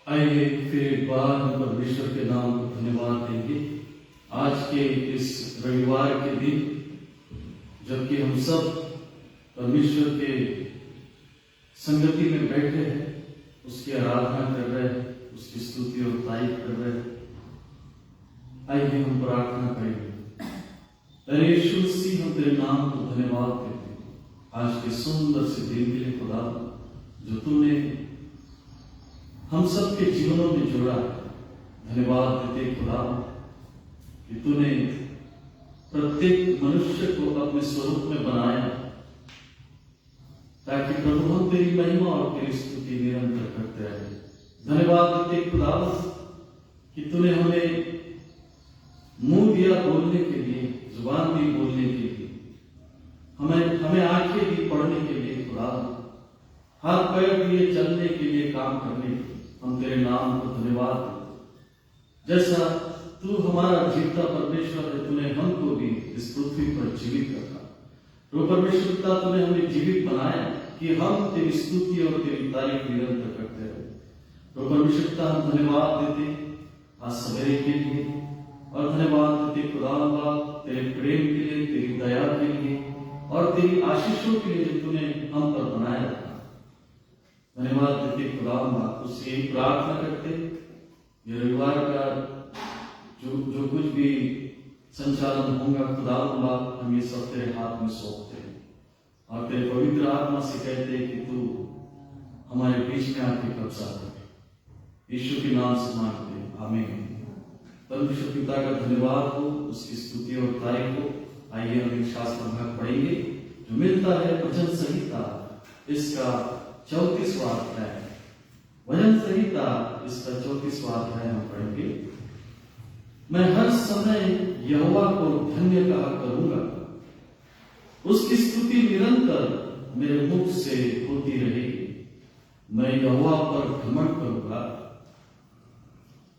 आइए फिर एक बार हम परमेश्वर के नाम को धन्यवाद देंगे आज के इस रविवार के दिन, जबकि हम सब परमेश्वर के संगति में बैठे हैं, उसकी आराधना कर रहे हैं, उसकी स्तुति और तारीफ कर रहे हैं। आइए हम प्रार्थना करेंगे। अरे यीशु मसीह, हम तेरे नाम को धन्यवाद देते हैं आज के सुंदर से दिन के लिए खुदा, जो तूने हम सबके जीवनों में जोड़ा है। धन्यवाद देते खुदा कि तूने प्रत्येक मनुष्य को अपने स्वरूप में बनाया, ताकि प्रभु हम तेरी महिमा और तेरी स्तुति निरंतर करते रहे। धन्यवाद देते खुदा कि तूने हमें मुंह दिया बोलने के लिए, जुबान दी बोलने के लिए, हमें आंखें दी पढ़ने के लिए खुदा, हाथ पैर दिए चलने के लिए, काम करने के लिए। हम तेरे नाम को धन्यवाद दें। जैसा तू हमारा जीवता परमेश्वर है, तूने हमको भी इस पृथ्वी पर जीवित रखा। तो परमेश्वर पिता, तूने हमें जीवित बनाया कि हम तेरी स्तुति और तेरी तारीफ निरंतर करते रहे। तो परमेश्वर पिता, हम धन्यवाद देते आज सवेरे के लिए, और धन्यवाद देते खुदा तेरे प्रेम के लिए, तेरी दया के लिए और तेरी आशीषों के लिए जो तूने हम पर बनाया था। धन्यवाद देते खुदा, उससे यही प्रार्थना करते ये रविवार का जो कुछ भी संचालन होगा खुदा, हम ये सब तेरे हाथ में सौंपते हैं और तेरे पवित्र आत्मा से कहते हैं कि तू हमारे बीच में आके कब्जा कर। यीशु के नाम से मांगते हैं, आमीन। परमेश्वर पिता का धन्यवाद हो, उसकी स्तुति और तारीफ हो। आइए हम एक शास्त्र भाग पढ़ेंगे जो मिलता है भजन संहिता, इसका 34वां अध्याय। भजन संहिता इसका 34वां अध्याय हम पढ़ेंगे। मैं हर समय यहोवा को धन्य कहा करूंगा, उसकी स्तुति निरंतर मेरे मुख से होती रहेगी। मैं यहोवा पर घमंड करूंगा,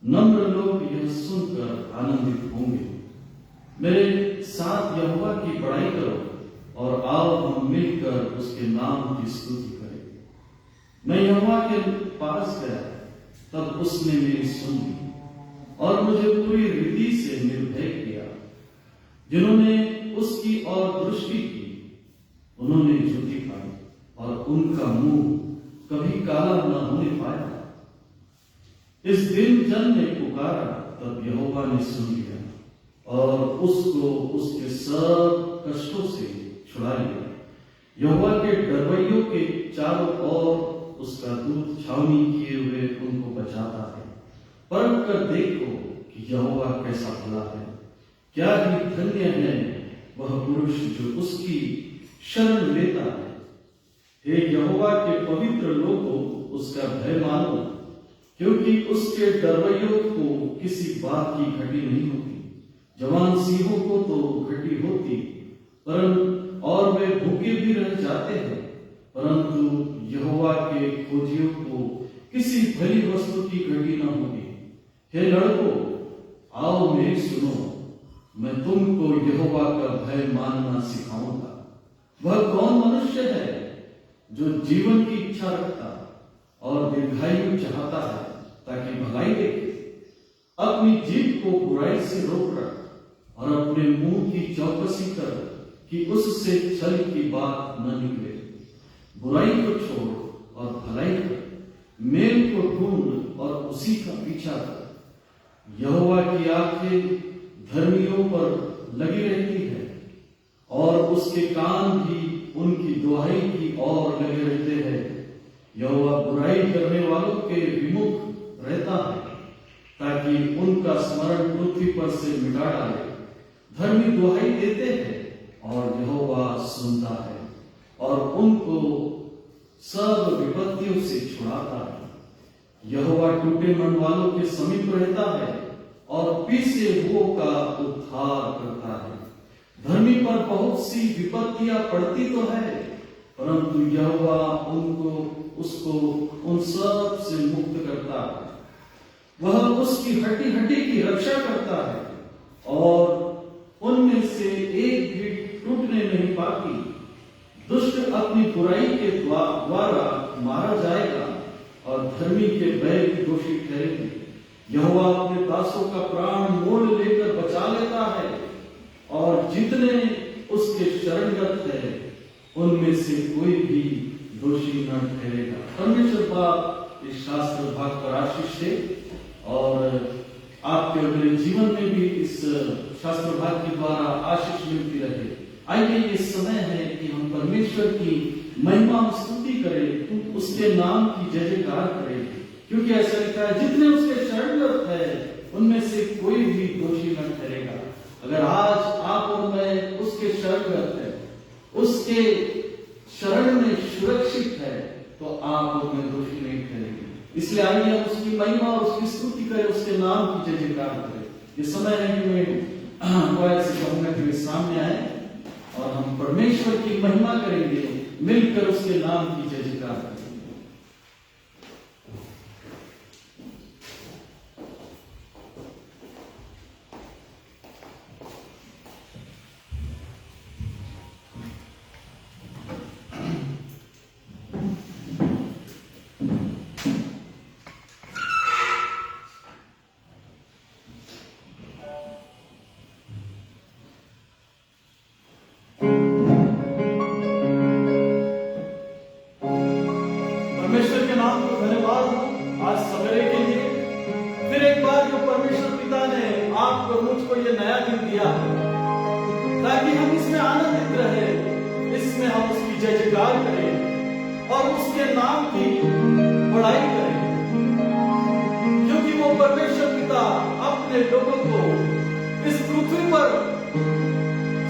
नम्र लोग यह सुनकर आनंदित होंगे। मेरे साथ यहोवा की बड़ाई करो और आओ हम मिलकर उसके नाम की स्तुति करें। मैं यहोवा के पास गया, तब उसने मेरी सुनी और मुझे पूरी रीति से निर्भय किया। जिन्होंने उसकी ओर दृष्टि की, उन्होंने ज्योति पाई और उनका मुंह कभी काला न होने पाया। इस दिन जन ने पुकारा, तब यहोवा ने सुन लिया और उसको उसके सब कष्टों से छुड़ा लिया। यहोवा के डरवैयों के चारों ओर उसका दूत छावनी किए हुए उनको बचाता है। परख कर देखो कि यहोवा कैसा भला है। क्या ही धन्य है वह पुरुष जो उसकी शरण लेता है। हे यहोवा के पवित्र लोगों, उसका भय मानो, क्योंकि उसके डरवैयों को किसी बात की घटी नहीं होती। जवान सिंहों को तो घटी होती, परंतु और वे भूखे भी रह जाते हैं, परंतु यहोवा के खोजियों को किसी भली वस्तु की घटी न होगी। हे लड़कों, आओ मेरी सुनो, मैं तुमको यहोवा का भय मानना सिखाऊंगा। वह कौन मनुष्य है जो जीवन की इच्छा रखता और दीर्घायु चाहता है, ताकि भलाई देखे। अपनी जीभ को बुराई से रोक रख और अपने मुंह की चौकसी कर कि उससे छल की बात न निकले। बुराई को छोड़ और भलाई कर, मेल को ढूंढ और उसी का पीछा कर। यहोवा की आंखें धर्मियों पर लगी रहती है और उसके कान भी उनकी दुहाई की ओर लगे रहते हैं। यहोवा बुराई करने वालों के विमुख रहता है, ताकि उनका स्मरण पृथ्वी पर से मिटा डाले। धर्मी दुहाई देते हैं और यहोवा सुनता है और उनको सब विपत्तियों से छुड़ाता है। यहोवा टूटे मन वालों के समीप रहता है और पीसे हुओं का उद्धार करता है। धर्मी पर बहुत सी विपत्तियां पड़ती तो है, परंतु यहोवा उसको उन सब से मुक्त करता है। वह उसकी हड्डी हड्डी की रक्षा करता है और उनमें से एक भी टूटने नहीं पाती। दुष्ट अपनी बुराई के द्वारा मारा जाएगा और धर्मी के बैल भी दोषी ठहरेंगे। यहोवा अपने दासों का प्राण मोल लेकर बचा लेता है, और जितने उसके शरणगत है उनमें से कोई भी दोषी न ठहरेगा। परमेश्वर बाप इस शास्त्र भाग पर आशीष दे और आपके अपने जीवन में भी इस शास्त्र भाग के द्वारा आशीष मिलती रहे। आइए, ये समय है कि हम परमेश्वर की महिमा स्तुति करें, उसके नाम की जय जयकार करें, क्योंकि ऐसा लिखा है जितने उसके शरणगत है उनमें से कोई भी दोषी न ठहरेगा। अगर आज आप और मैं उसके शरणगत है, उसके शरण में सुरक्षित है, तो आप और मैं दोषी नहीं ठहरेंगे। इसलिए आइए हम उसकी महिमा और उसकी स्तुति करें, उसके नाम की जय जयकार करें। ये समय है कि मैं कोयल से कहूंगा कि वे सामने आए और हम परमेश्वर की महिमा करेंगे, मिलकर उसके नाम की जय जयकार करेंगे। परमेश्वर के नाम को धन्यवाद आज सवेरे के लिए। फिर एक बार जो परमेश्वर पिता ने आपको और मुझको ये नया दिन दिया है, ताकि हम इसमें आनंदित रहे, इसमें हम उसकी जय जयकार करें और उसके नाम की बड़ाई करें, क्योंकि वो परमेश्वर पिता अपने लोगों को इस पृथ्वी पर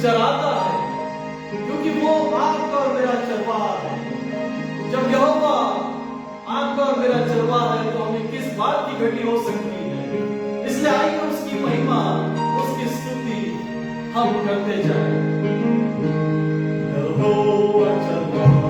चलाता है, क्योंकि वो आपका और मेरा चरवाहा है। जब यहोवा आपका और मेरा चरवाहा है, तो हमें किस बात की घटी हो सकती है। इसलिए आइए उसकी महिमा, उसकी स्तुति हम करते जाएं। यहोवा चरवाहा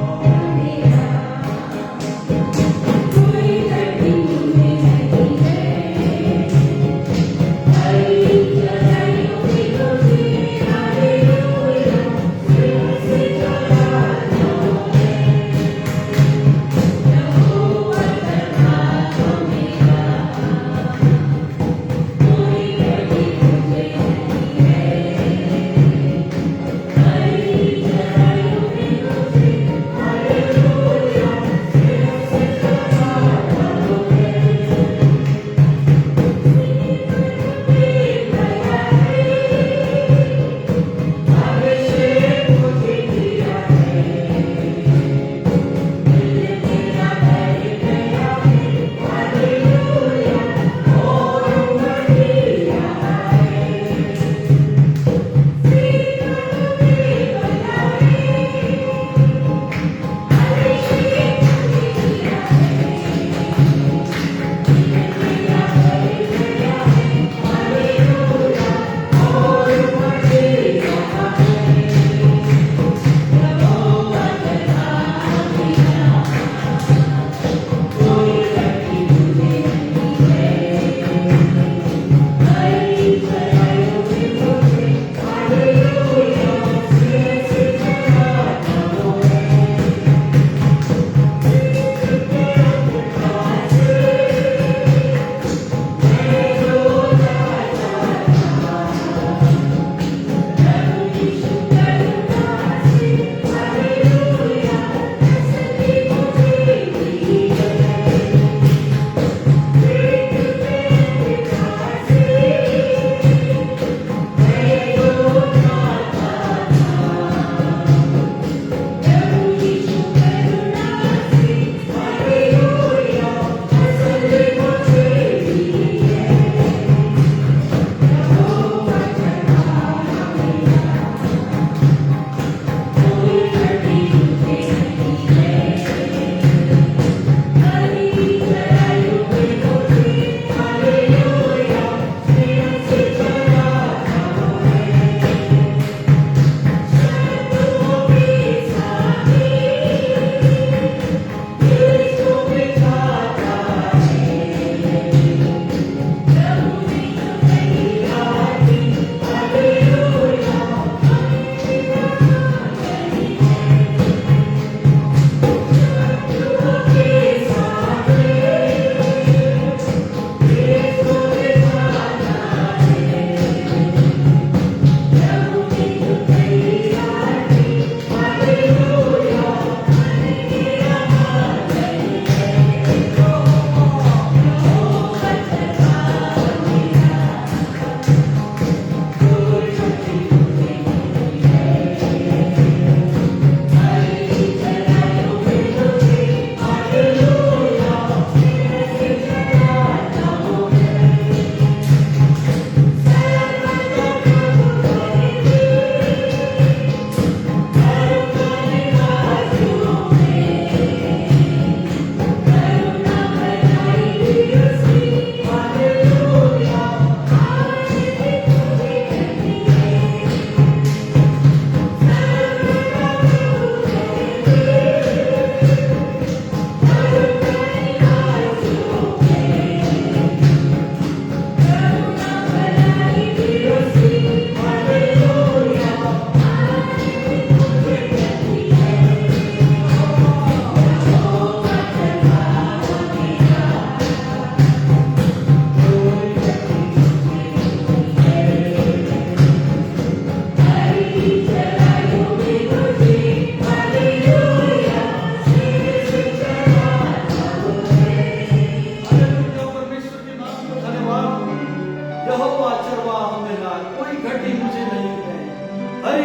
Hey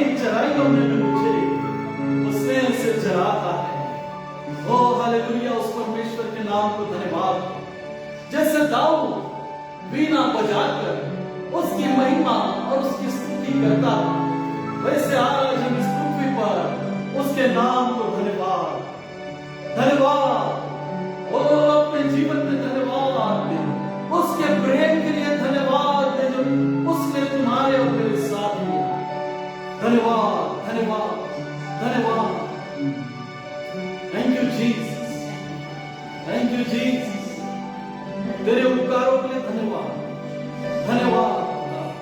अनेक चराइयों में मुझे उसने से चराता है। ओ हालेलुया, उस परमेश्वर के नाम को धन्यवाद। जैसे दाऊद वीणा बजाकर उसकी महिमा और उसकी स्तुति करता था, वैसे आज हम इस पृथ्वी पर उसके नाम को धन्यवाद धन्यवाद। ओ अपने जीवन में धन्यवाद दे, उसके प्रेम के लिए धन्यवाद दे जो उसने तुम्हारे और मेरे साथ किया। धन्यवाद धन्यवाद धन्यवाद। Thank you Jesus, thank you Jesus. तेरे उपकारों के लिए धन्यवाद धन्यवाद धन्यवाद।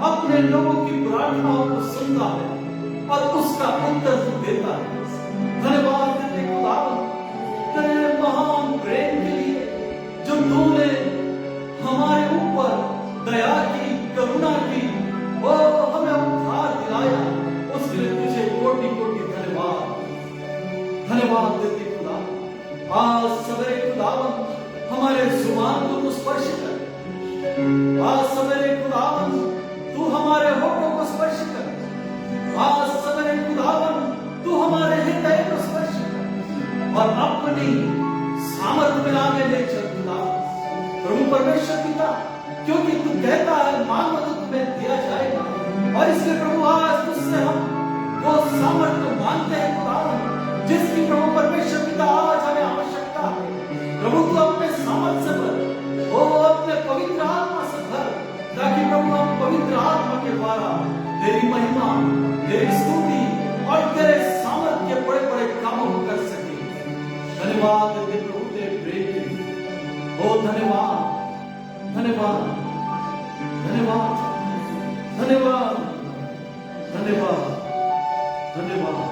अपने लोगों की प्रार्थनाओं को सुनता है और उसका उत्तर देता है। धन्यवाद देते खुदावन तेरे महान प्रेम के लिए जो तूने हमारे ऊपर दया की, करुणा की, वो हमें उद्धार दिलाया, उसके लिए तुझे कोटि कोटि धन्यवाद। धन्यवाद देते खुदावन। आज सवेरे खुदावन हमारे जुबान को तू स्पर्श कर। आज सवेरे खुदावन तू हमारे होठों को स्पर्श कर। आज सवेरे खुदावन तू हमारे हृदय को स्पर्श कर और अपनी सामर्थ में आगे ले चल खुदा। प्रभु परमेश्वर पिता, क्योंकि तू कहता है मांगो तो तुम्हें दिया जाएगा, और इसलिए प्रभु आज तुझसे हम वो सामर्थ को मांगते हैं खुदावन, जिसकी प्रभु परमेश्वर पिता आज हमें आवश्यकता है। प्रभु तू अपने सामर्थ से भर, वो अपने पवित्र आत्मा से भर, ताकि प्रभु हम पवित्र आत्मा के द्वारा तेरी महिमा, तेरी स्तुति और तेरे सामर्थ के बड़े बड़े कामों को कर सके। धन्यवाद तेरे प्रभु, तेरे प्रेम के लिए। ओ धन्यवाद, धन्यवाद, धन्यवाद, धन्यवाद, धन्यवाद, धन्यवाद।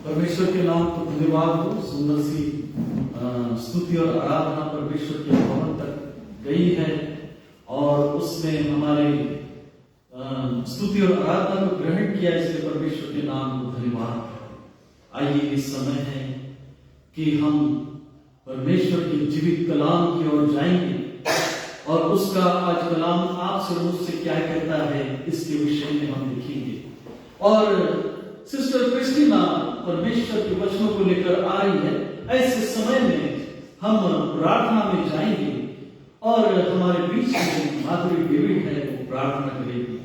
परमेश्वर के नाम को धन्यवाद हो। सुंदर सी स्तुति और आराधना परमेश्वर के भवन तक गई है और उसमें हमारे स्तुति और आराधना को ग्रहण किया, इसलिए परमेश्वर के नाम को धन्यवाद। आइए इस समय है कि हम परमेश्वर के जीवित कलाम की ओर जाएंगे और उसका आज कलाम आपसे और मुझसे क्या कहता है इसके विषय में हम देखेंगे। और सिस्टर क्रिस्टीना परमेश्वर के वचनों को लेकर आ रही है। ऐसे समय में हम प्रार्थना में जाएंगे और हमारे बीच में माधुरी डेविड है, वो प्रार्थना करेगी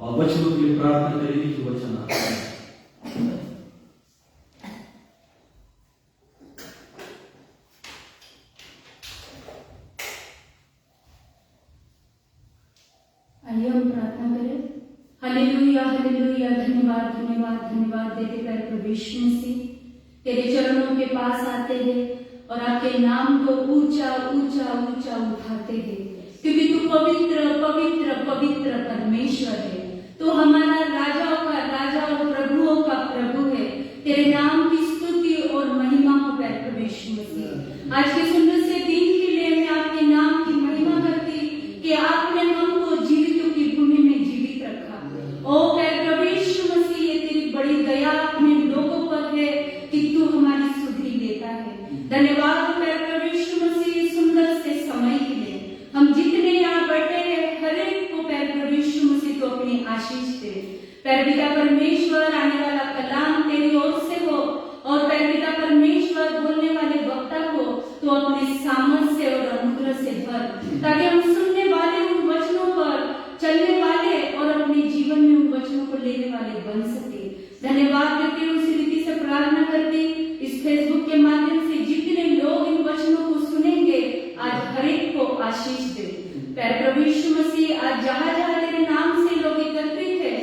और वचनों के लिए प्रार्थना करेगी जो वचन आता है। आइए हम प्रार्थना करें। हालेलुया हालेलुया, धन्यवाद धन्यवाद धन्यवाद देते प्यारे प्रभु यीशु मसीह, तेरे चरणों के पास आते हैं और आपके नाम को ऊंचा ऊंचा ऊंचा उठाते हैं, क्योंकि तू पवित्र पवित्र पवित्र परमेश्वर है। तू हमारा राजाओं का राजा और प्रभुओं का प्रभु है। तेरे नाम की स्तुति और महिमा हो प्यारे प्रभु यीशु मसीह। आज के सुंदर से दिन के लिए मैं आपके नाम की महिमा करती कि आपने हमको जीवितों की भूमि में जीवित रखा। ओ प्यारे प्रभु यीशु मसीह, ये तेरी बड़ी दया अपने लोगों पर है कि तू हमारी सुधि लेता है। धन्यवाद प्यारे प्रभु यीशु मसीह, सुंदर से समय के लिए। हम जितने यहाँ बैठे हैं हर एक को प्यारे प्रभु यीशु मसीह तो अपनी आशीष दे। प्यारे पिता परमेश्वर, आने वाला कलाम तेरी ओर से हो और प्यारे पिता परमेश्वर बोलने वाले वक्ता को तो अपने सामर्थ्य और अनुग्रह से भर, ताकि हम सुनने वाले उन वचनों पर चलने वाले और अपने जीवन में उन वचनों को लेने वाले बन सके। धन्यवाद देते हुए उसी रीति से प्रार्थना करते इस फेसबुक के माध्यम से जितने लोग इन वचनों को सुनेंगे आज हर एक को आशीष दे। प्यारे प्रभु यीशु मसीह, आज जहाँ जहाँ तेरे नाम से लोग एकत्रित है,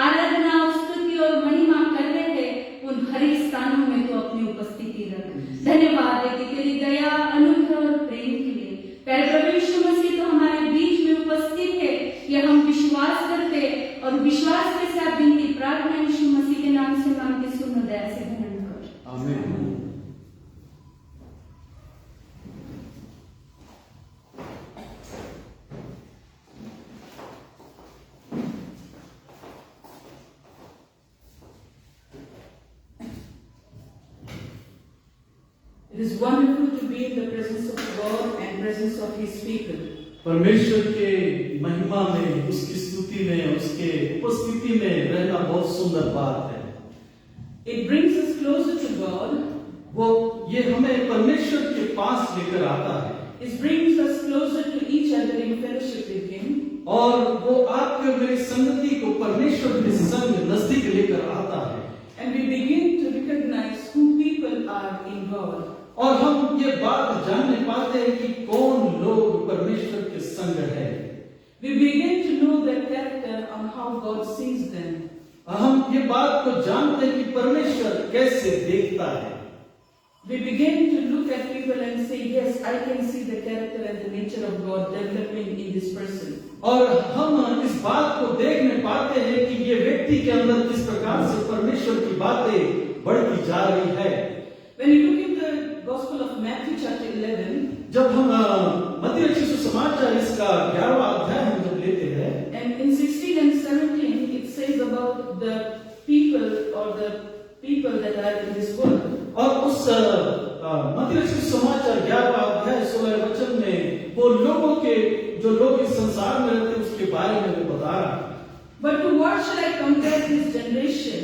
आराधना स्तुति और महिमा कर रहे हैं, उन हर एक स्थानों में तो अपनी उपस्थिति रख। धन्यवाद है कि तेरी दया अनुग्रह और प्रेम के लिए प्यारे प्रभु यीशु मसीह तो हमारे बीच में उपस्थित है, यह हम विश्वास करते और विश्वास के साथ विनती प्रार्थना यीशु मसीह के नाम से मांगते, सुन दया से धन्यवाद कर। आमीन। It is wonderful to be in the presence of God and presence of His people. परमेश्वर के महिमा में, उसकी स्तुति में, उसके उपस्थिति में रहना बहुत सुंदर बात है। It brings us closer to God. वो ये हमें परमेश्वर के पास लेकर आता है। It brings us closer to each other in fellowship with Him. और वो आपके और मेरी संगति को परमेश्वर के संग नजदीक लेकर आता है। And we begin to recognize who people are in God. और हम ये बात जानने पाते हैं कि कौन लोग परमेश्वर के संग है। We begin to know their character and how God sees them. हम ये बात को जानते हैं कि परमेश्वर कैसे देखता है। We begin to look at people and say, yes, I can see the character and the nature of God developing in this person. और हम इस बात को देखने पाते हैं कि ये व्यक्ति के अंदर किस प्रकार से परमेश्वर की बातें बढ़ती जा रही है। When you look in the Gospel of Matthew chapter 11, जब हम मत्ती रचित सुसमाचार इसका 11वां अध्याय हम जब लेते हैं, and in 16 and 17 it says about the people or the people that are in this world. और उस मत्ती रचित सुसमाचार 11वां अध्याय 16 वचन में वो लोगों के जो लोग इस संसार में रहते हैं उसके बारे में वो बता रहा है। But to what shall I compare this generation?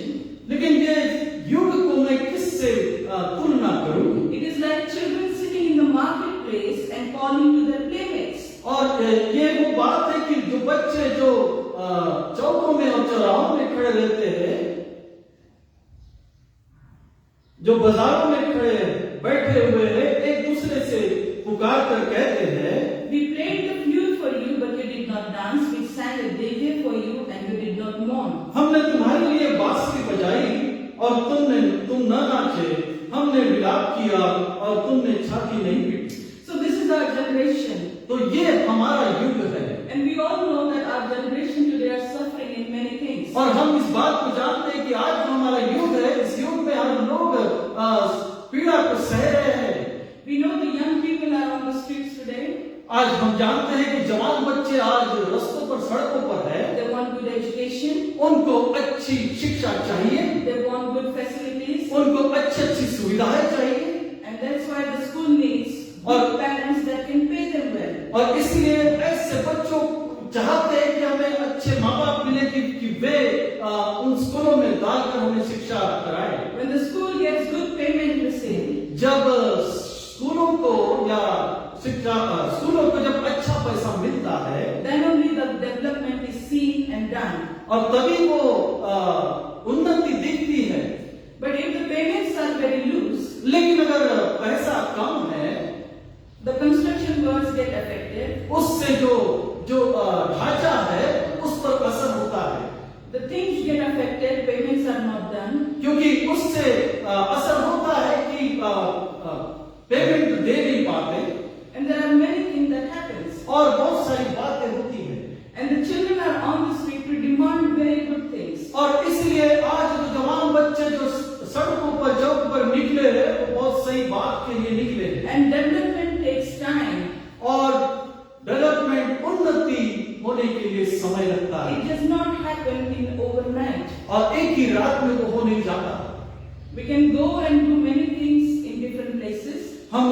लेकिन ये युग को मैं किससे तुलना करूं? It is like children sitting in the marketplace and calling to their playmates. और ये वो बात है कि जो बच्चे जो चौकों में और चौराहों में खड़े रहते हैं, जो बाजारों में खड़े बैठे हुए हैं, एक दूसरे से पुकार कर कहते हैं, We played the flute for you, but you did not dance. We sang a dive for you, and you did not mourn. हमने तुम्हारे लिए बांसुरी बजाई और तुम न नाचे, हमने विलाप किया और तुमने छाती नहीं PT. So this is our generation. तो ये हमारा युग है। And we all know that our generation today are suffering in many things. और हम इस बात को जानते हैं कि आज जो हमारा युग है, इस युग में हम लोग पीड़ा को सह रहे हैं। We know the young people are on the streets today. आज हम जानते हैं कि जवान बच्चे आज रास्तों पर, सड़कों पर है। They want good education. उनको अच्छी शिक्षा चाहिए, They want good facilities. उनको अच्छी सुविधाएं चाहिए। And that's why the school needs good parents that can pay them well. और इसलिए ऐसे बच्चों चाहते हैं कि हमें अच्छे माँ बाप मिले कि वे उन स्कूलों में डालकर हमें शिक्षा कराए। When the school gets good payment received, जब स्कूलों को या स्कूलों को जब अच्छा पैसा मिलता है, then only the development is seen and done. और तभी वो उन्नति दिखती है। But if the payments are very loose, लेकिन अगर पैसा कम है, the construction works get affected. उससे जो ढांचा है उस पर असर होता है, The things get affected, payments are not done. क्योंकि उससे असर होता है कि पेमेंट दे नहीं पाते And there are many things that happens. और बहुत सारी बातें होती हैं। And the children are on the street to demand very good things. और इसलिए आज जो जवान बच्चे जो सड़कों पर चौक पर निकले हैं, वो बहुत सही बात के लिए निकले हैं। And development takes time. और डेवलपमेंट उन्नति होने के लिए समय लगता है, It does not happen in overnight. और एक ही रात में वो हो नहीं जाता। We can go and do many things in different places. हम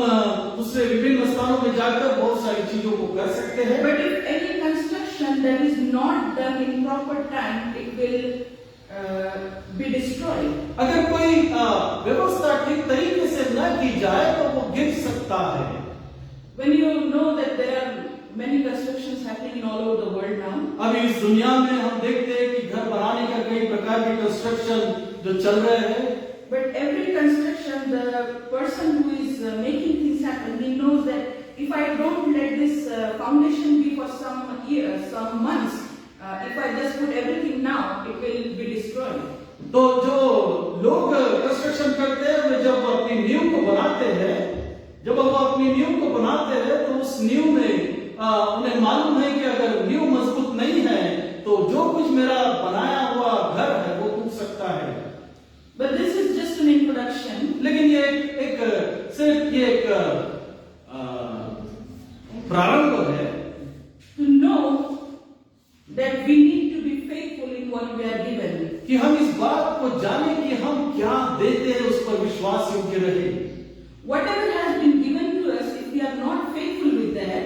दूसरे विभिन्न स्थानों में जाकर बहुत सारी चीजों को कर सकते हैं, But if any construction that is not done in proper time, it will be destroyed. अगर कोई व्यवस्था ठीक तरीके से न की जाए तो वो गिर सकता है। When you know that there are many constructions happening all over the world now, अभी इस दुनिया में हम देखते हैं कि घर बनाने का कई प्रकार के कंस्ट्रक्शन जो चल रहे हैं, but every construction, the person who is making things happen, he knows that if I don't let this foundation be for some years, some months, if I just put everything now, it will be destroyed. तो जो लोग construction करते हैं वे जब अपनी नींव को बनाते हैं, जब वो अपनी नींव को बनाते हैं तो उस नींव में उन्हें मालूम है कि अगर नींव मजबूत नहीं है तो जो कुछ मेरा बनाया हुआ घर है वो टूट सकता है। But this is just an introduction. लेकिन ये सिर्फ ये एक प्रारंभ है To know that we need to be faithful in what we are given. कि हम इस बात को जाने कि हम क्या देते हैं उस पर विश्वास योग्य रहे। Whatever has been given to us, if we are not faithful with that,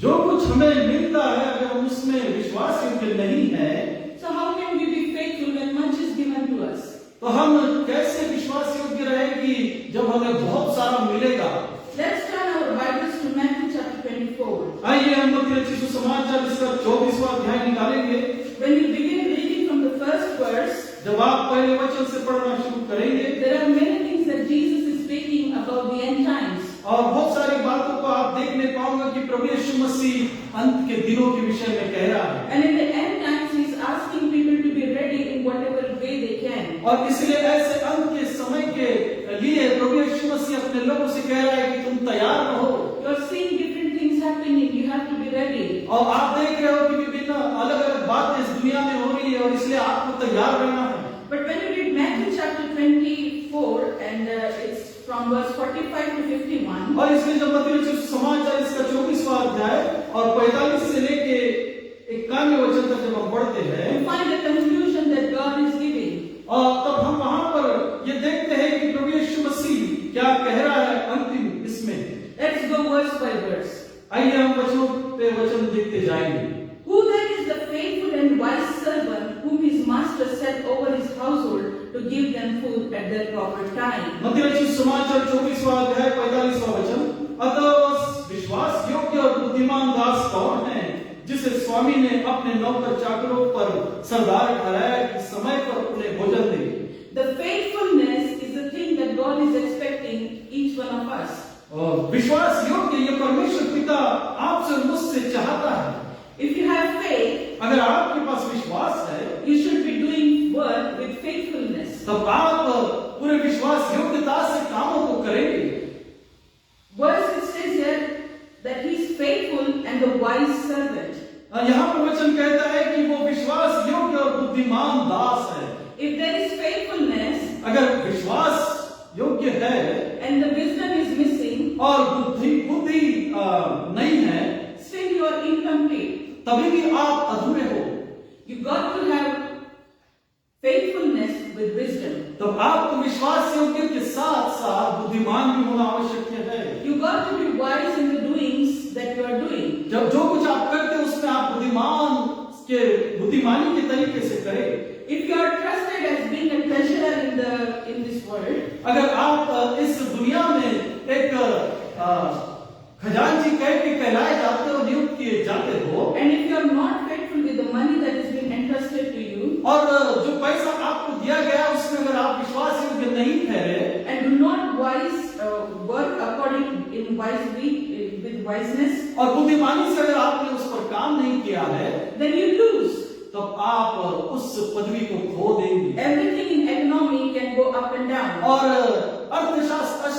जो कुछ हमें मिलता है अगर हम उसमें विश्वास योग्य नहीं है, so how can we be faithful when much is given to us? तो हम कैसे विश्वास योग्य रहे कि जब हमें बहुत सारा मिलेगा। Let's turn our Bibles to Matthew chapter 24. आइए हम मत्ती रचित सुसमाचार इसका 24वां अध्याय निकालेंगे। When you begin reading from the first verse, जब आप पहले वचन से पढ़ना शुरू करेंगे, there are many things that Jesus is speaking about the end times. और बहुत सारी बातों को आप देखने पाओगे कि प्रभु यीशु मसीह अंत के दिनों के विषय में कह रहा है। And in the end times, he is asking people to be ready in whatever way they can. और इसलिए ऐसे अंत के समय के लिए प्रभु यीशु मसीह अपने लोगों से कह रहा है कि तुम तैयार रहो। You are seeing different things happening. You have to be ready. और आप देख रहे हो कि विभिन्न अलग अलग बातें इस दुनिया में हो रही है और इसलिए आपको तैयार रहना है। But when you read Matthew chapter 24 and it's from verse 45 to 51, और इसलिए जब मत्ती रचित सुसमाचार इसका 24वां अध्याय और 45 से लेके 51वें वचन तक जब हम पढ़ते हैं, you find the conclusion that God is giving. और तब हम वहां पर ये देखते हैं कि प्रभु यीशु मसीह क्या कह रहा है अंतिम इसमें। Let's go verse by verse. आइए हम वचनों पे वचन देखते जाएंगे। Who then is the faithful and wise servant whom his master set over his household to give them food at their proper time? मत्ती रचित सुसमाचार 24वां अध्याय 45वां वचन, अतः विश्वास योग्य और बुद्धिमान दास कौन है जिसे स्वामी ने अपने नौकर चाकरों पर सरदार ठहराया कि समय पर उन्हें भोजन दे। The faithfulness is the thing that God is expecting each one of us. और विश्वास योग्य ये परमेश्वर पिता आपसे और मुझसे चाहता है। If you have faith, अगर आपके पास विश्वास है you should be doing work with faithfulness. तब आप पूरे विश्वास योग्यता से कामों को करेंगे। Verse it says here that he is faithful and the wise servant. यहाँ पर वचन कहता है कि वो विश्वास योग्य और बुद्धिमान दास है। If there is faithfulness अगर विश्वास योग्य है and the wisdom is missing, और बुद्धि नहीं है, still you are incomplete. तभी भी आप अधूरे हो। You got to have faithfulness with wisdom. तब आपको विश्वास योग्य के साथ साथ बुद्धिमान भी होना आवश्यक है। You got to be wise in the doings that you are doing. जब जो कुछ आप करते हैं उसमें आप बुद्धिमानी के तरीके से करें। If you are trusted as being a treasurer in this world, अगर आप इस दुनिया में एक खजांची कह के कहलाए जाते हो, नियुक्त किए जाते हो, and if you are not faithful with the money that is being entrusted to you, और जो पैसा आपको दिया गया उसमें अगर आप विश्वास योग्य नहीं ठहरे, and do not work according in wisely with wiseness, और बुद्धिमानी से अगर आपने उस पर काम नहीं किया है, then you lose. तब आप उस पदवी को खो देंगे। Everything in economy can go up and down. और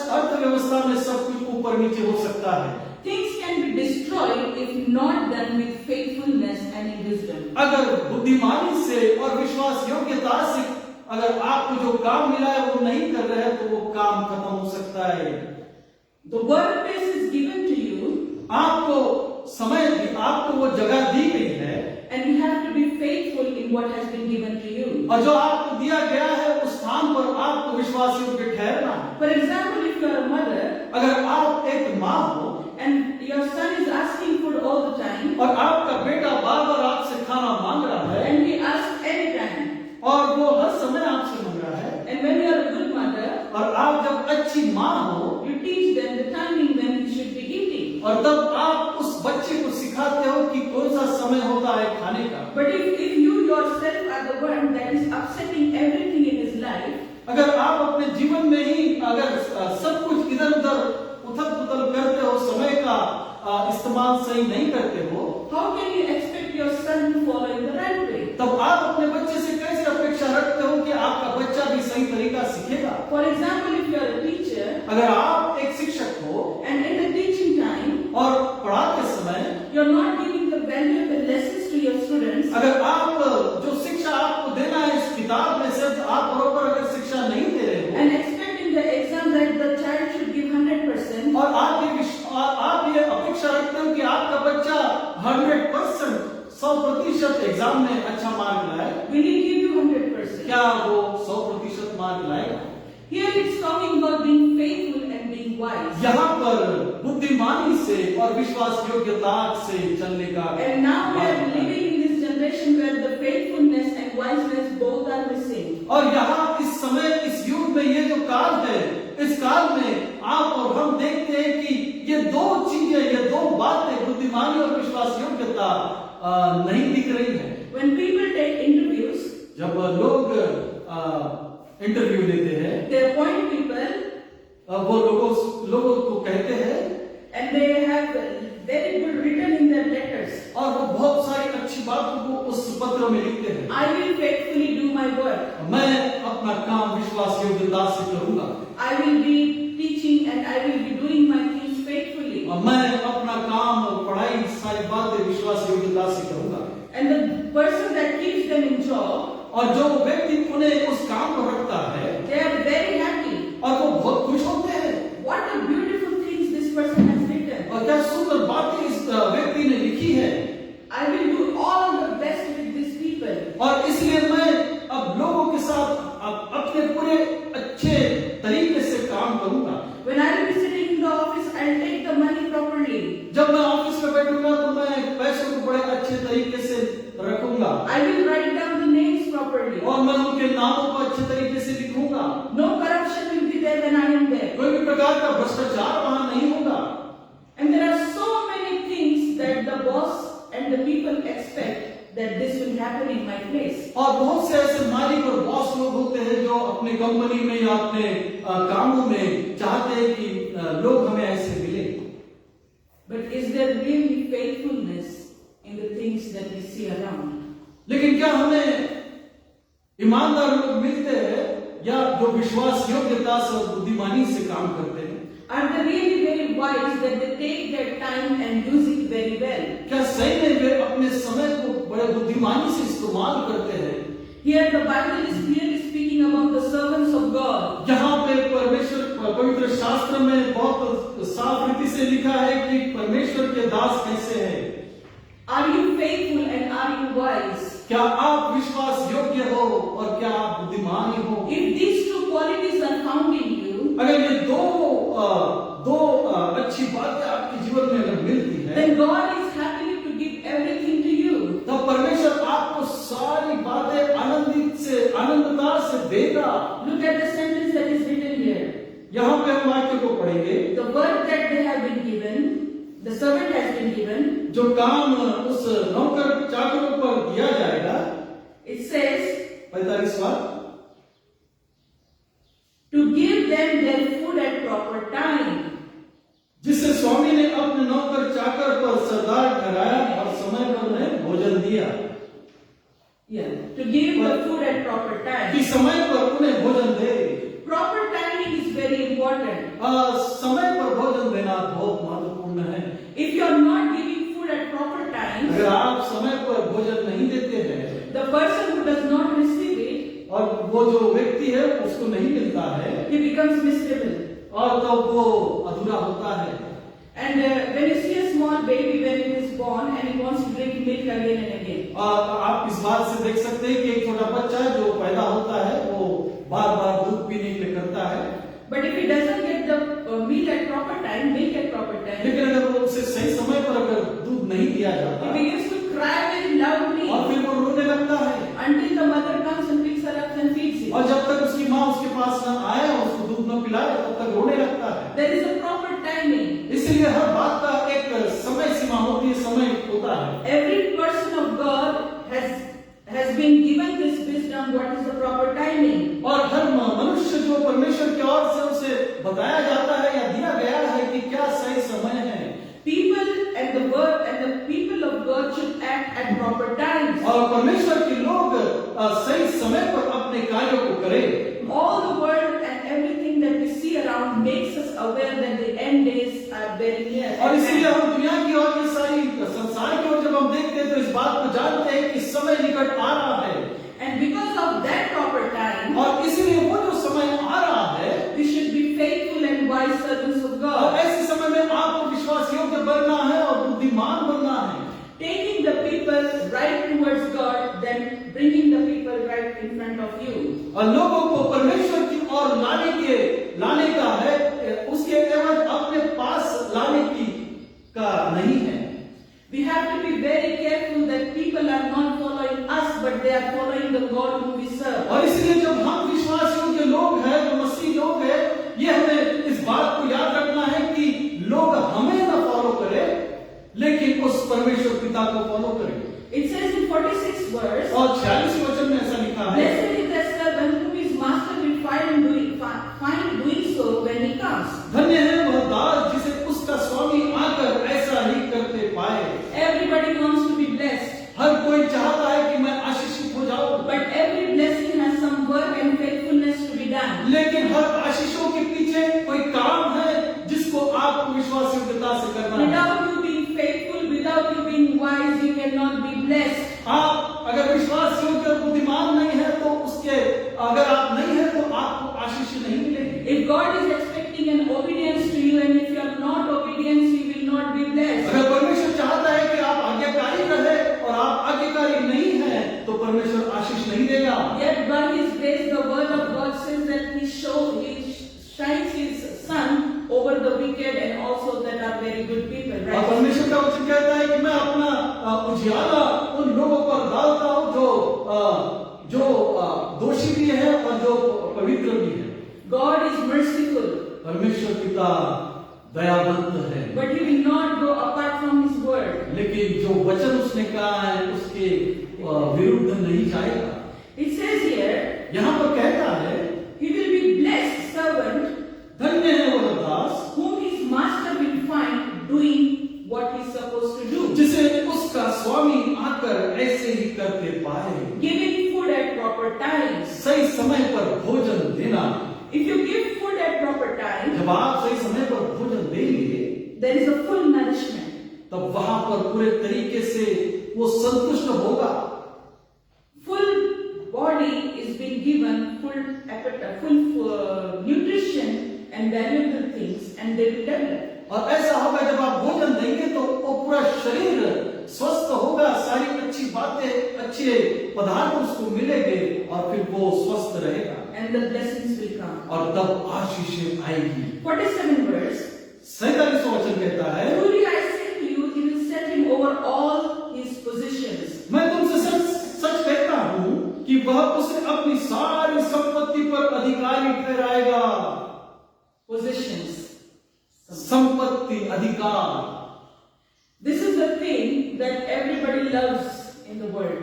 अर्थव्यवस्था में सब कुछ ऊपर नीचे हो सकता है। Things can be destroyed if not done with faithfulness and in wisdom. अगर बुद्धिमानी से और विश्वास योग्यता से अगर आपको जो काम मिला है वो नहीं कर रहे हैं तो वो काम खत्म हो सकता है। The workplace is given to you, आपको आपको वो जगह दी गई है, and you have to be faithful in what has been given to you. और जो आपको दिया गया है उस स्थान पर आपको विश्वास योग्य ठहरना है। For example, if you are a mother अगर आप एक माँ हो and your son is asking food all the time, और आपका बेटा बार बार आपसे खाना मांग रहा है, and he asks anytime, और वो हर समय आपसे मांग रहा है, and when you are a good mother, और आप जब अच्छी माँ हो, you teach them the timing when he should be eating. और तब आप उस बच्चे को सिखाते हो कि कौन सा समय होता है खाने का। But if you yourself are the one that is upsetting everything in his life, अगर आप अपने जीवन में ही अगर सब कुछ इधर उधर उथल पुथल करते हो, समय का इस्तेमाल सही नहीं करते हो, how can you expect your son to follow in the right way? तब आप अपने बच्चे से कैसे अपेक्षा रखते हो कि आपका बच्चा भी सही तरीका सीखेगा। For example, if you are a teacher, अगर आप एक शिक्षक हो and in the teaching time, और पढ़ाते समय you are not giving the valuable lessons to your students, अगर आप जो शिक्षा आपको देना है इस किताब में से आप बरोबर अगर शिक्षा नहीं दे रहे हो, and expecting the exam that the child should give 100%, और आप ये अपेक्षा रखते हो कि आपका बच्चा 100% एग्जाम में अच्छा मार्क लाए, will he give you 100%? क्या वो 100% मार्क लाएगा? Here it's talking about being faithful and being wise. यहाँ पर बुद्धिमानी से और विश्वास योग्यता से चलने का। And now we are living in this generation where the faithfulness and wiseness both are missing. और यहाँ इस समय इस युग में ये जो काल है, इस काल में आप और हम देखते हैं कि ये दो चीजें, ये दो बातें, बुद्धिमानी और विश्वास योग्यता नहीं दिख रही है। When people take interviews, जब लोग इंटरव्यू लेते हैं, they appoint people, वो लोगों को कहते हैं, and they have very good written in their letters, और वो बहुत सारी अच्छी बातों को उस पत्र में लिखते हैं। I will faithfully do my work. मैं अपना काम विश्वास योग्यता से करूंगा। I will be teaching and I will be doing my things faithfully. और मैं अपना काम और पढ़ाई सारी बातें विश्वास योग्यता से करूंगा। And the person that keeps them in job, और जो व्यक्ति उन्हें उस काम को रखता है, they are very happy. और वो बहुत खुश होते हैं। What a beautiful things this person has written. और क्या सुंदर बातें इस व्यक्ति ने लिखी है। I will do all the best with these people. और इसलिए मैं अब लोगों के साथ अपने पूरे अच्छे तरीके से काम करूंगा। When I will be sitting in the office, I will take the money properly. जब मैं ऑफिस में बैठूंगा तो मैं पैसों को बड़े अच्छे तरीके से रखूंगा। I will write down the names properly. और मैं उनके नामों को अच्छे तरीके से लिखूंगा। No corruption will be there when I am there. कोई भी प्रकार का भ्रष्टाचार वहां नहीं होगा। And there are so many things that the boss and the people expect that this will happen in my place. और बहुत से ऐसे मालिक और बॉस लोग होते हैं जो अपने कंपनी में या अपने कामों में चाहते हैं कि लोग हमें ऐसे मिले। But is there really faithfulness in the things that we see around? लेकिन क्या हमें ईमानदार लोग मिलते हैं या जो विश्वास योग्यता से और बुद्धिमानी से काम करते हैं? Are they really very wise that they take their time and use it very well? क्या सही में वे अपने समय को बड़े बुद्धिमानी से इस्तेमाल करते हैं? Here the Bible is clearly speaking about the servants of God. यहाँ पे परमेश्वर पवित्र शास्त्र में बहुत साफ रीति से लिखा है कि परमेश्वर के दास कैसे हैं। Are you faithful and are you wise? क्या आप विश्वास योग्य हो और क्या आप बुद्धिमानी हो? If these two qualities are found in you, अगर ये दो अच्छी बातें आपके जीवन में अगर मिलती है, then God is happy to give everything to you. तब परमेश्वर आपको सारी बातें आनंदता से देगा। Look at the sentence that is written here. यहाँ पे हम वाक्य को पढ़ेंगे। The work that they have been given, the servant has been given. जो काम उस नौकर चाकरों पर दिया जाएगा, It says 45वां, to give them their food at proper time. जिससे स्वामी ने अपने नौकर चाकर पर सरदार ठहराया और समय पर उन्हें भोजन दिया। Yeah, to give the food at proper time. कि समय पर उन्हें भोजन दे। Proper timing is very important. समय पर भोजन देना बहुत महत्वपूर्ण है। If you are not giving food at proper time, अगर आप समय पर भोजन नहीं देते हैं the person who does not receive it, और वो जो व्यक्ति है उसको नहीं मिलता है, he becomes miserable. और तो वो अधूरा होता है। And when you see a small baby when it is born and he wants to drink milk again and again, आप इस बात से देख सकते हैं कि एक छोटा बच्चा जो पैदा होता है वो बार बार दूध पीने के लिए करता है। but if he doesn't get the milk at proper time, लेकिन अगर वो उसे सही समय पर अगर दूध नहीं दिया जाता, he begins to cry very loudly और फिर वो रोने लगता है, until the mother comes and picks her up and feeds him. और जब तक उसकी माँ उसके पास न आए और उसको दूध न पिलाए तब तक रोने लगता है। There is a proper timing. इसलिए हर बात का एक समय सीमा होती है, समय होता है। Every person of God has been given this wisdom, what is the proper timing. और हर मनुष्य जो परमेश्वर की ओर से उसे बताया जाता है या दिया गया है कि क्या सही समय है। People and the people of God should act at proper times. और परमेश्वर के लोग सही समय पर अपने कार्यों को करें। All the world and everything that we see around makes us aware that the end days are very near. और इसलिए हम दुनिया की ओर, ये सारी संसार की ओर जब हम देखते हैं तो इस बात को जानते हैं कि समय निकट आ रहा है। And because of that proper time, और इसलिए वो जो समय आ रहा है, we should be faithful and wise servants of और God. ऐसे समय में आपको विश्वास योग्य बनना है और बुद्धिमान बनना है। Taking the people right towards God, then bringing the people right in front of you. और लोगों को परमेश्वर की ओर लाने का है, उसके एवज अपने पास लाने की का नहीं है। We have to be very careful that people are not following us, but they are following the God whom we serve. और इसलिए जब हम विश्वास योग्य लोग हैं, जो मसीह लोग हैं, ये हमें इस बात को याद रखना है कि लोग हमें न फॉलो करें, लेकिन उस परमेश्वर पिता को फॉलो करें। It says in 46th verse, और 46 वचन में ऐसा लिखा है, blessed is that servant whom his master will find doing so when he comes. धन्य है वह दास जिसे उसका स्वामी आकर ऐसा ही करते पाए। Everybody wants to be blessed, हर कोई चाहता है कि मैं आशीषित हो जाऊं, but every blessing has some work and faithfulness to be done. लेकिन हर आशीषों के पीछे कोई काम है जिसको आपको विश्वास योग्यता से करना है। Without you being faithful, without you being wise, you cannot be blessed. आप अगर विश्वास योग्य और बुद्धिमान नहीं है तो उसके अगर आप नहीं है तो आपको आशीष नहीं मिलेगी। If God is expecting an obedience to you, and if you are not obedient, you will not be blessed. अगर परमेश्वर चाहता है कि आप आज्ञाकारी रहे और आप आज्ञाकारी नहीं हैं तो परमेश्वर आशीष नहीं देगा। Yet by His grace, the Word of God says that He shines His sun over the wicked and also that are very good people. और Right? परमेश्वर का वचन कहता है कि मैं अपना उजियाला उन लोगों पर डालता हूँ जो दोषी भी है और जो पवित्र भी है। God is merciful, परमेश्वर पिता दयावंत है, but He will not go apart from His word. लेकिन जो वचन उसने कहा है उसके विरुद्ध नहीं जाएगा। It says here, यहाँ पर कहता है, He will be blessed servant धन्य है वह दास whom his master will find doing what he's supposed to do. जिसे उसका स्वामी आकर ऐसे ही करते पाए। Giving food at proper time. सही समय पर भोजन देना। If you give food at proper time, जब आप सही समय पर भोजन देंगे there is a full nourishment. तब वहां पर पूरे तरीके से वो संतुष्ट होगा। Full body is being given full nutrition and valuable things, and they will develop. और ऐसा होगा जब आप भोजन देंगे तो वो पूरा शरीर स्वस्थ होगा, सारी अच्छी बातें, अच्छे पदार्थ उसको मिलेंगे और फिर वो स्वस्थ रहेगा and the blessings will come. और तब आशीषें आएगी। 47 verse. 47वां वचन कहता है, Truly I say to you, he will set him over all his possessions. मैं तुमसे सच सच कहता हूं कि वह उसे अपनी सारी संपत्ति पर अधिकारी ठहराएगा। Possessions. संपत्ति, अधिकार। This is the thing that everybody loves in the world.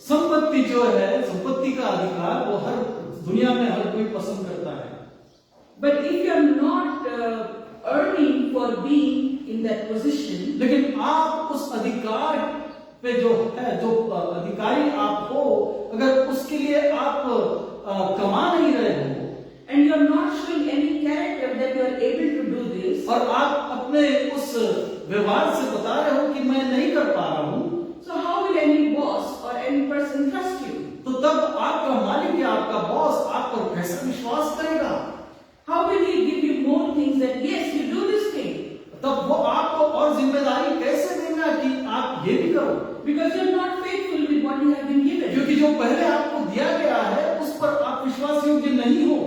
संपत्ति जो है, संपत्ति का अधिकार वो हर दुनिया में हर कोई पसंद करता है। But if you are not earning for being in that position, लेकिन आप उस अधिकार पे जो है, जो अधिकारी आप हो, अगर उसके लिए आप कमा नहीं रहे हो and you are not showing any character that you are able to do this, और आप अपने उस व्यवहार से बता रहे हो कि मैं नहीं कर पा रहा हूं, so how will any boss or any person trust you? तो तब आपका मालिक या आपका बॉस आप पर कैसे विश्वास करेगा? How will he give you more things that yes, you do this thing? तब वो आपको और जिम्मेदारी कैसे देगा कि आप ये भी करो? Because you are not faithful with what you have been given. क्योंकि जो पहले आपको दिया गया है उस पर आप विश्वास योग्य नहीं हो।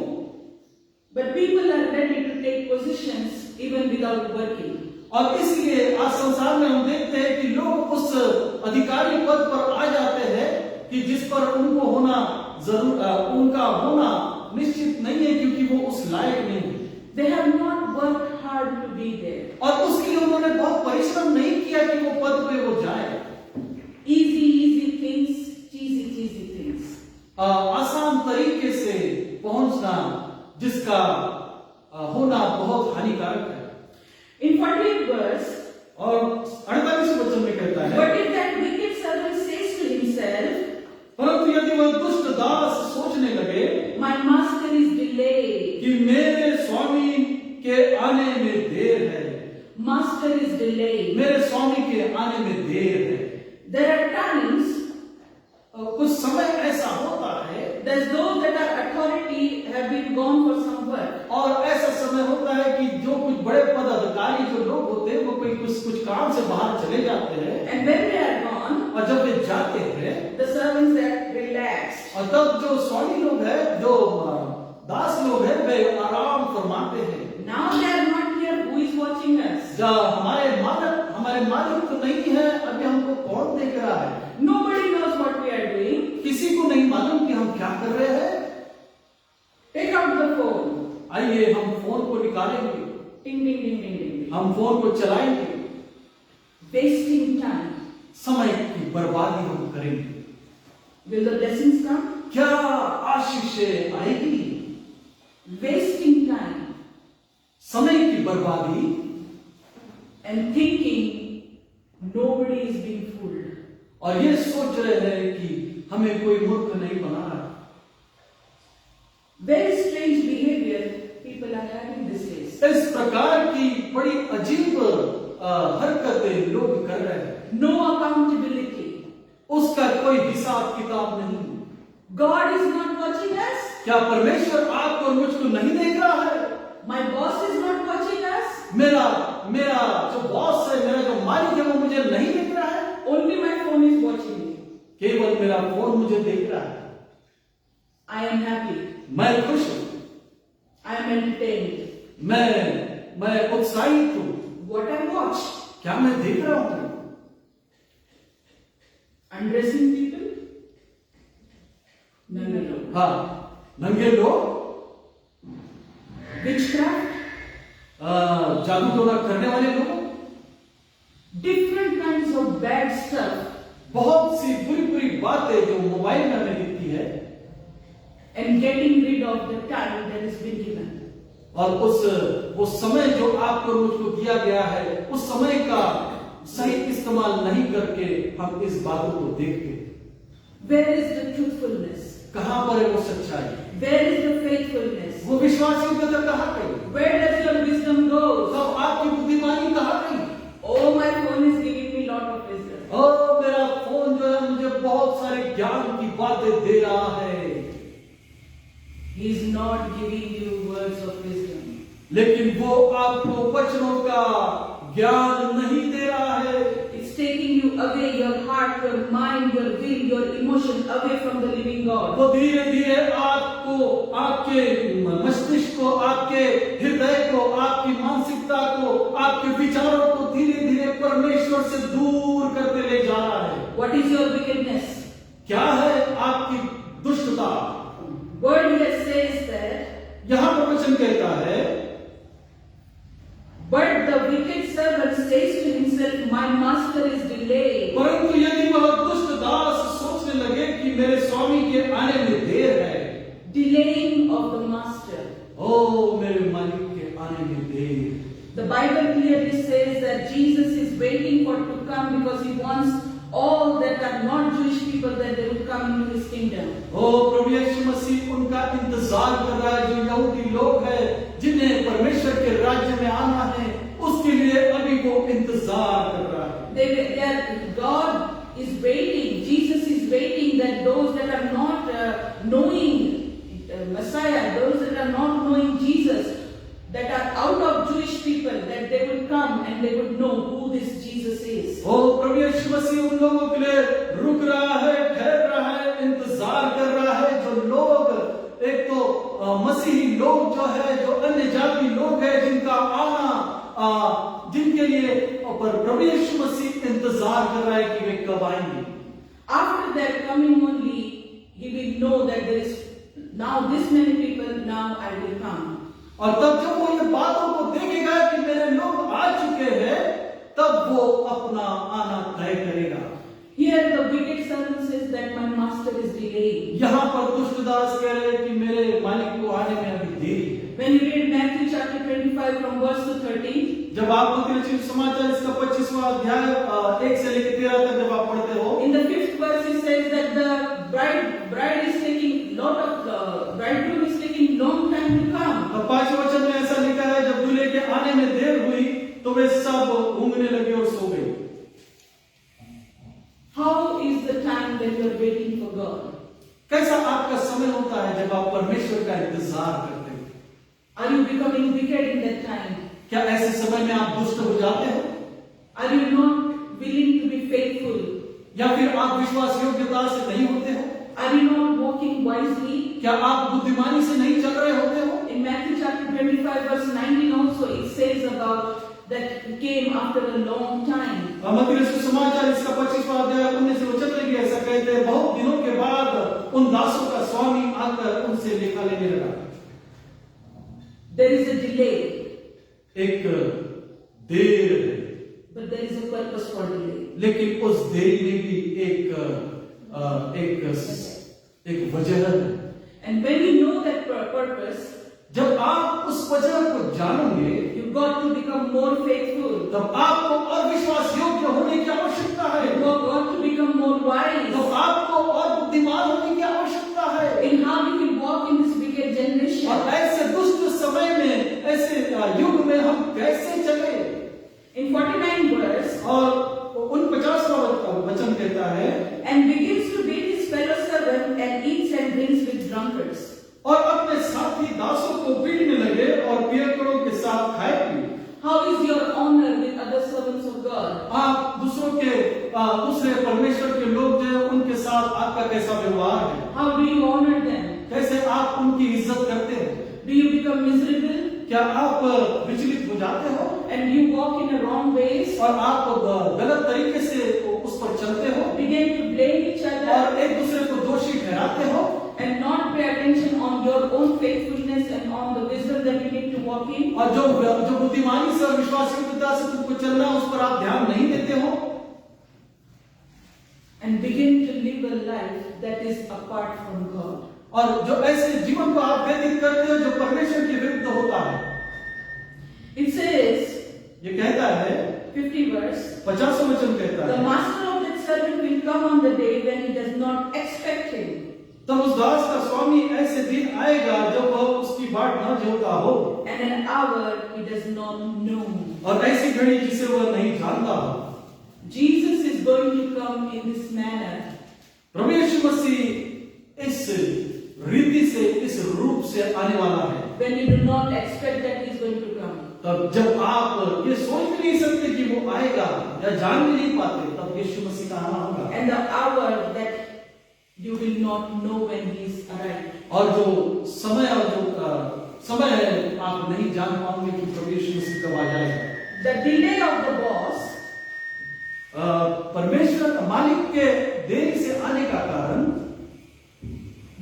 But people are ready to take positions even without working. और इसलिए आज संसार में हम देखते हैं कि लोग उस अधिकारी पद पर आ जाते हैं कि जिस पर उनको होना जरूर, उनका होना निश्चित नहीं है, क्योंकि वो उस लायक नहीं है। They have not worked hard to be there. और उसके लिए उन्होंने बहुत परिश्रम नहीं किया कि वो पद पे वो जाए। Easy things, cheesy things. आसान तरीके से पहुंचना, जिसका होना बहुत हानिकारक है। In 48 verse, और 48वें वचन में कहता है, but if that wicked servant says to himself, परंतु यदि वह दुष्ट दास सोचने लगे my master is delayed, कि मेरे स्वामी के आने में देर है, master is delayed. मेरे स्वामी के आने में देर है। There are times कुछ समय ऐसा होता है that those that are authority have been gone for some work. और ऐसा समय होता है कि जो कुछ बड़े पद अधिकारी जो लोग होते हैं वो कोई कुछ काम से बाहर चले जाते हैं, And when they are gone, और जब वे जाते हैं the servants are relaxed. और तब जो स्वामी लोग हैं, जो दास लोग हैं, वे आराम फरमाते हैं। Now they are not here. Who is watching us? हमारे मालिक तो नहीं है, अभी हमको कौन देख रहा है? Nobody knows what we are doing. किसी को नहीं मालूम कि हम क्या कर रहे हैं। Take out the phone. आइए हम फोन को निकालेंगे, Ding ding ding ding ding. हम फोन को चलाएंगे, Wasting time. समय की बर्बादी हम करेंगे। Will the blessings come? क्या आशीषें आएगी? Wasting time समय की बर्बादी and thinking nobody is being fooled. और ये सोच रहे हैं कि हमें कोई मूर्ख नहीं बना रहा। Very strange behavior people are having these days. इस प्रकार की बड़ी अजीब हरकतें लोग कर रहे हैं। No accountability. उसका कोई हिसाब किताब नहीं। God is not watching us. क्या परमेश्वर आपको और मुझको नहीं देख रहा है? My boss is not watching us. मेरा जो बॉस है, मेरा जो मालिक है, वो मुझे नहीं देख रहा है। Only my phone is watching me. केवल मेरा फोन मुझे देख रहा है। I am happy. मैं खुश हूं, I am entertained. मैं उत्साहित हूं। What I watch? क्या मैं देख रहा हूं? Undressing people? No. हाँ, नंगे लोग, Witchcraft? जादू टोना करने वाले लोग, Different kinds of bad stuff. बहुत सी बुरी बातें जो मोबाइल में हमें दिखती है, And getting rid of the time that has been given. और वो समय जो आपको मुझको दिया गया है, उस समय का सही इस्तेमाल नहीं करके हम इस बातों को देखते हैं। Where is the truthfulness? कहां पर है वो सच्चाई? Where is the faithfulness? वो विश्वास योग्यता कहां गई? Where does your wisdom go? तब आपकी बुद्धिमानी कहां गई? Oh, my phone is giving me lot of wisdom. ओ मेरा फोन जो है मुझे बहुत सारे ज्ञान की बातें दे रहा है, He is not giving you words of wisdom. लेकिन वो आपको वचनों का ज्ञान नहीं दे रहा है। It's taking you away your heart, your mind, your will, your emotion away from the living God. वो धीरे धीरे आपको, आपके मस्तिष्क को, आपके हृदय को, आपकी मानसिकता को, आपके विचारों को धीरे धीरे परमेश्वर से दूर करते ले जा रहा है। What is your wickedness? क्या है आपकी दुष्टता? Word here says that, यहाँ पर वचन कहता है, but the wicked servant says to himself, my master is delayed. परंतु यदि वह दुष्ट दास सोचने लगे कि मेरे स्वामी के आने में देर है, Delaying of the master. ओ मेरे मालिक के आने में देर। The Bible clearly says that Jesus is waiting for to come because he wants all that are not Jewish people that they will come into his kingdom. ओ प्रभु यीशु मसीह उनका इंतजार कर रहा है, जो यहूदी लोग हैं जिन्हें परमेश्वर के राज्य में आना है, उसके लिए अभी वो इंतजार कर रहा है। God is waiting, Jesus is waiting that those that are not knowing Messiah, those that are not knowing Jesus, that are out of Jewish people, that they will come and they would know who this Jesus is. ओ प्रभु यीशु मसीह उन लोगों के लिए रुक रहा है, ठहर रहा है, इंतजार कर रहा है, जो लोग एक तो मसीही लोग जो है, जो अन्य जाति लोग हैं, जिनका आना, जिनके लिए प्रभु यीशु मसीह इंतजार कर रहा है कि वे कब आएंगे। After their coming only, he will know that there is now this many people, now I will come. और तब जब वो ये बातों को देखेगा कि मेरे लोग आ चुके हैं, तब वो अपना आना तय करेगा। Here the wicked servant says that my master is delayed. यहाँ पर दुष्ट दास कह रहे हैं कि मेरे मालिक को आने में अभी देरी है। When you read Matthew chapter 25 from verse to 13, जब आप मत्ती रचित समाचार इसका 25वां अध्याय 1 से लेकर 13 तक जब आप पढ़ते हो, in the 5th verse it says that the bride is taking lot of bridegroom is taking long time to come. तो 5वें वचन में ऐसा लिखा है, जब दूल्हे के आने में देर हुई तो वे सब ऊँघने लगे और सो गए। How is the time that you are waiting for God? कैसा आपका समय होता है जब आप परमेश्वर का इंतजार करते हैं? Are you becoming wicked in that time? क्या ऐसे समय में आप दुष्ट हो जाते हो? Are you not willing to be faithful? या फिर आप विश्वास योग्यता से नहीं होते हो? Are you not walking wisely? क्या आप बुद्धिमानी से नहीं चल रहे होते हो? In Matthew chapter 25 verse 19 also it says about that came after a long time. मत्ती रचित समाचार इसका 25वां अध्याय 19 वचन में भी ऐसा कहते हैं, बहुत दिनों के बाद उन दासों का स्वामी आकर उनसे लेखा लेने लगा। There is a delay, एक देर है, but there is a purpose for delay. लेकिन उस देरी में भी एक वजह है। And when you know that purpose, जब आप उस वजह को जानोगे, you've got to become more faithful. तब आपको और विश्वास योग्य होने की आवश्यकता है। You've got to become more wise तो आपको और बुद्धिमान होने की आवश्यकता है in how you will walk in this wicked generation. और ऐसे दुष्ट समय में, ऐसे युग में हम कैसे चले। In 49 verse, और 49वां वचन कहता है, and begins to beat his fellow servant and eats and drinks with drunkards. और अपने साथी दासों को पीटने लगे और पियकड़ों के साथ खाए पिए। How is your honor with other servants of God? आप दूसरे परमेश्वर के लोग जो उनके साथ आपका कैसा व्यवहार है? How do you honor them? कैसे आप उनकी इज्जत करते हैं? Do you become miserable क्या आप विचलित हो जाते हो and you walk in a wrong ways? और आप गलत तरीके से उस पर चलते हो Begin to blame each other और एक दूसरे को दोषी ठहराते हो and not pay attention on your own faithfulness and on the wisdom that you need to walk in? और जो बुद्धिमानी से और विश्वासयोग्यता से तुमको चलना है, उस पर आप ध्यान नहीं देते हो And begin to live a life that is apart from God. और जो ऐसे जीवन को आप व्यतीत करते हो जो परमेश्वर के विरुद्ध होता है। It says, ये कहता है 50 verse, 50वां वचन कहता the है, master of that servant will come on the day when he does not expect him. तब उस दास का स्वामी ऐसे दिन आएगा जब वह उसकी बाट न जोता हो And an hour he does not know. और ऐसी घड़ी जिसे वह नहीं जानता हो। Jesus is going to come in this manner. प्रभु यीशु मसीह इस रीति से, इस रूप से आने वाला है। When you do not expect that he is going to come. तब जब आप ये सोच भी नहीं सकते कि वो आएगा या जान भी नहीं पाते, तब यीशु मसीह का आना होगा, and the hour that you will not know when he is arrived. और जो समय और जो समय है आप नहीं जान पाओगे कि प्रभु यीशु मसीह कब आ जाएगा। The delay of the boss परमेश्वर मालिक के देरी से आने का कारण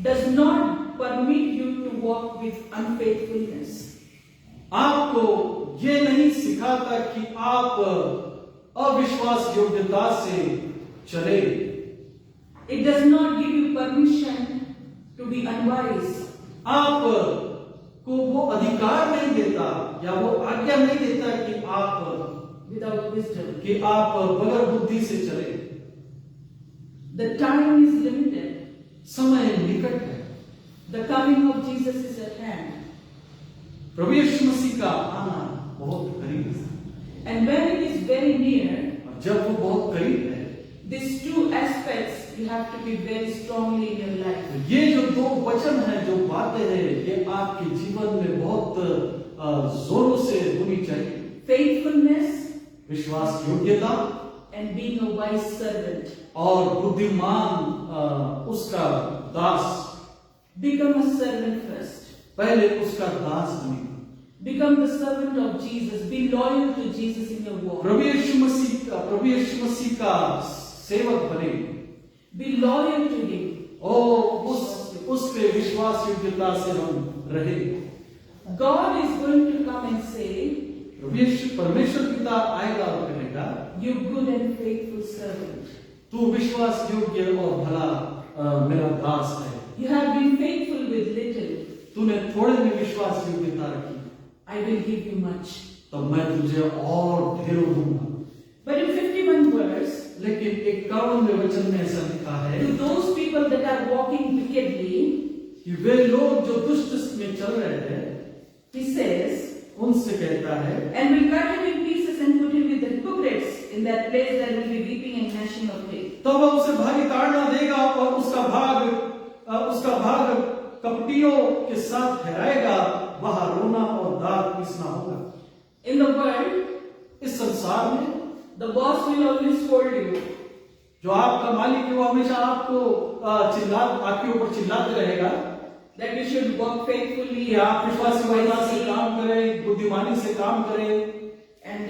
does not permit you to walk with unfaithfulness. आपको ये नहीं सिखाता कि आप अविश्वास योग्यता से चले। It does not give you permission to be unwise. आप को वो अधिकार नहीं देता या वो आज्ञा नहीं देता कि Without wisdom. आप बगैर बुद्धि से चले। The time is limited. समय निकट है, The coming of Jesus is at hand. प्रभु यीशु मसीह का आना बहुत करीब है, And when it is very near, और जब वो बहुत करीब है, these two aspects you have to be very strongly in your life. तो ये जो दो वचन है, जो बातें हैं, ये आपके जीवन में बहुत जोरों से होनी चाहिए। Faithfulness विश्वास योग्यता and being a wise servant. और बुद्धिमान उसका दास। Become a servant first. पहले उसका दास बने। Become the servant of Jesus. Be loyal to Jesus in your walk. प्रभु यीशु मसीह का सेवक बने। Be loyal to Him. और उस पे विश्वास योग्यता से हम रहे। God is going to come and say, परमेश्वर पिता आएगा और कहेगा, you good and faithful servant. तू विश्वास योग्य और भला मेरा दास है। You have been faithful with little. तूने थोड़े में विश्वास योग्यता रखी, I will give you much. तो मैं तुझे और ढेरों दूंगा। But in 51 verse, लेकिन 51वें वचन में ऐसा लिखा है to those people that are walking wickedly, कि वे लोग जो दुष्ट में चल रहे हैं, He says, उनसे कहता है, and will cut him in pieces and put him with the hypocrites. In that place there will be weeping and gnashing of teeth. तो वह उसे भारी ताड़ना देगा और उसका भाग कपटियों के साथ ठहराएगा, वहां रोना और दांत पीसना होगा। In the world, इस संसार में the boss will always scold you. जो आपका मालिक है वो हमेशा आपको आपके ऊपर चिल्लाते रहेगा That you should walk faithfully, कि आप विश्वासयोग्यता से काम करें, बुद्धिमानी से काम करें, and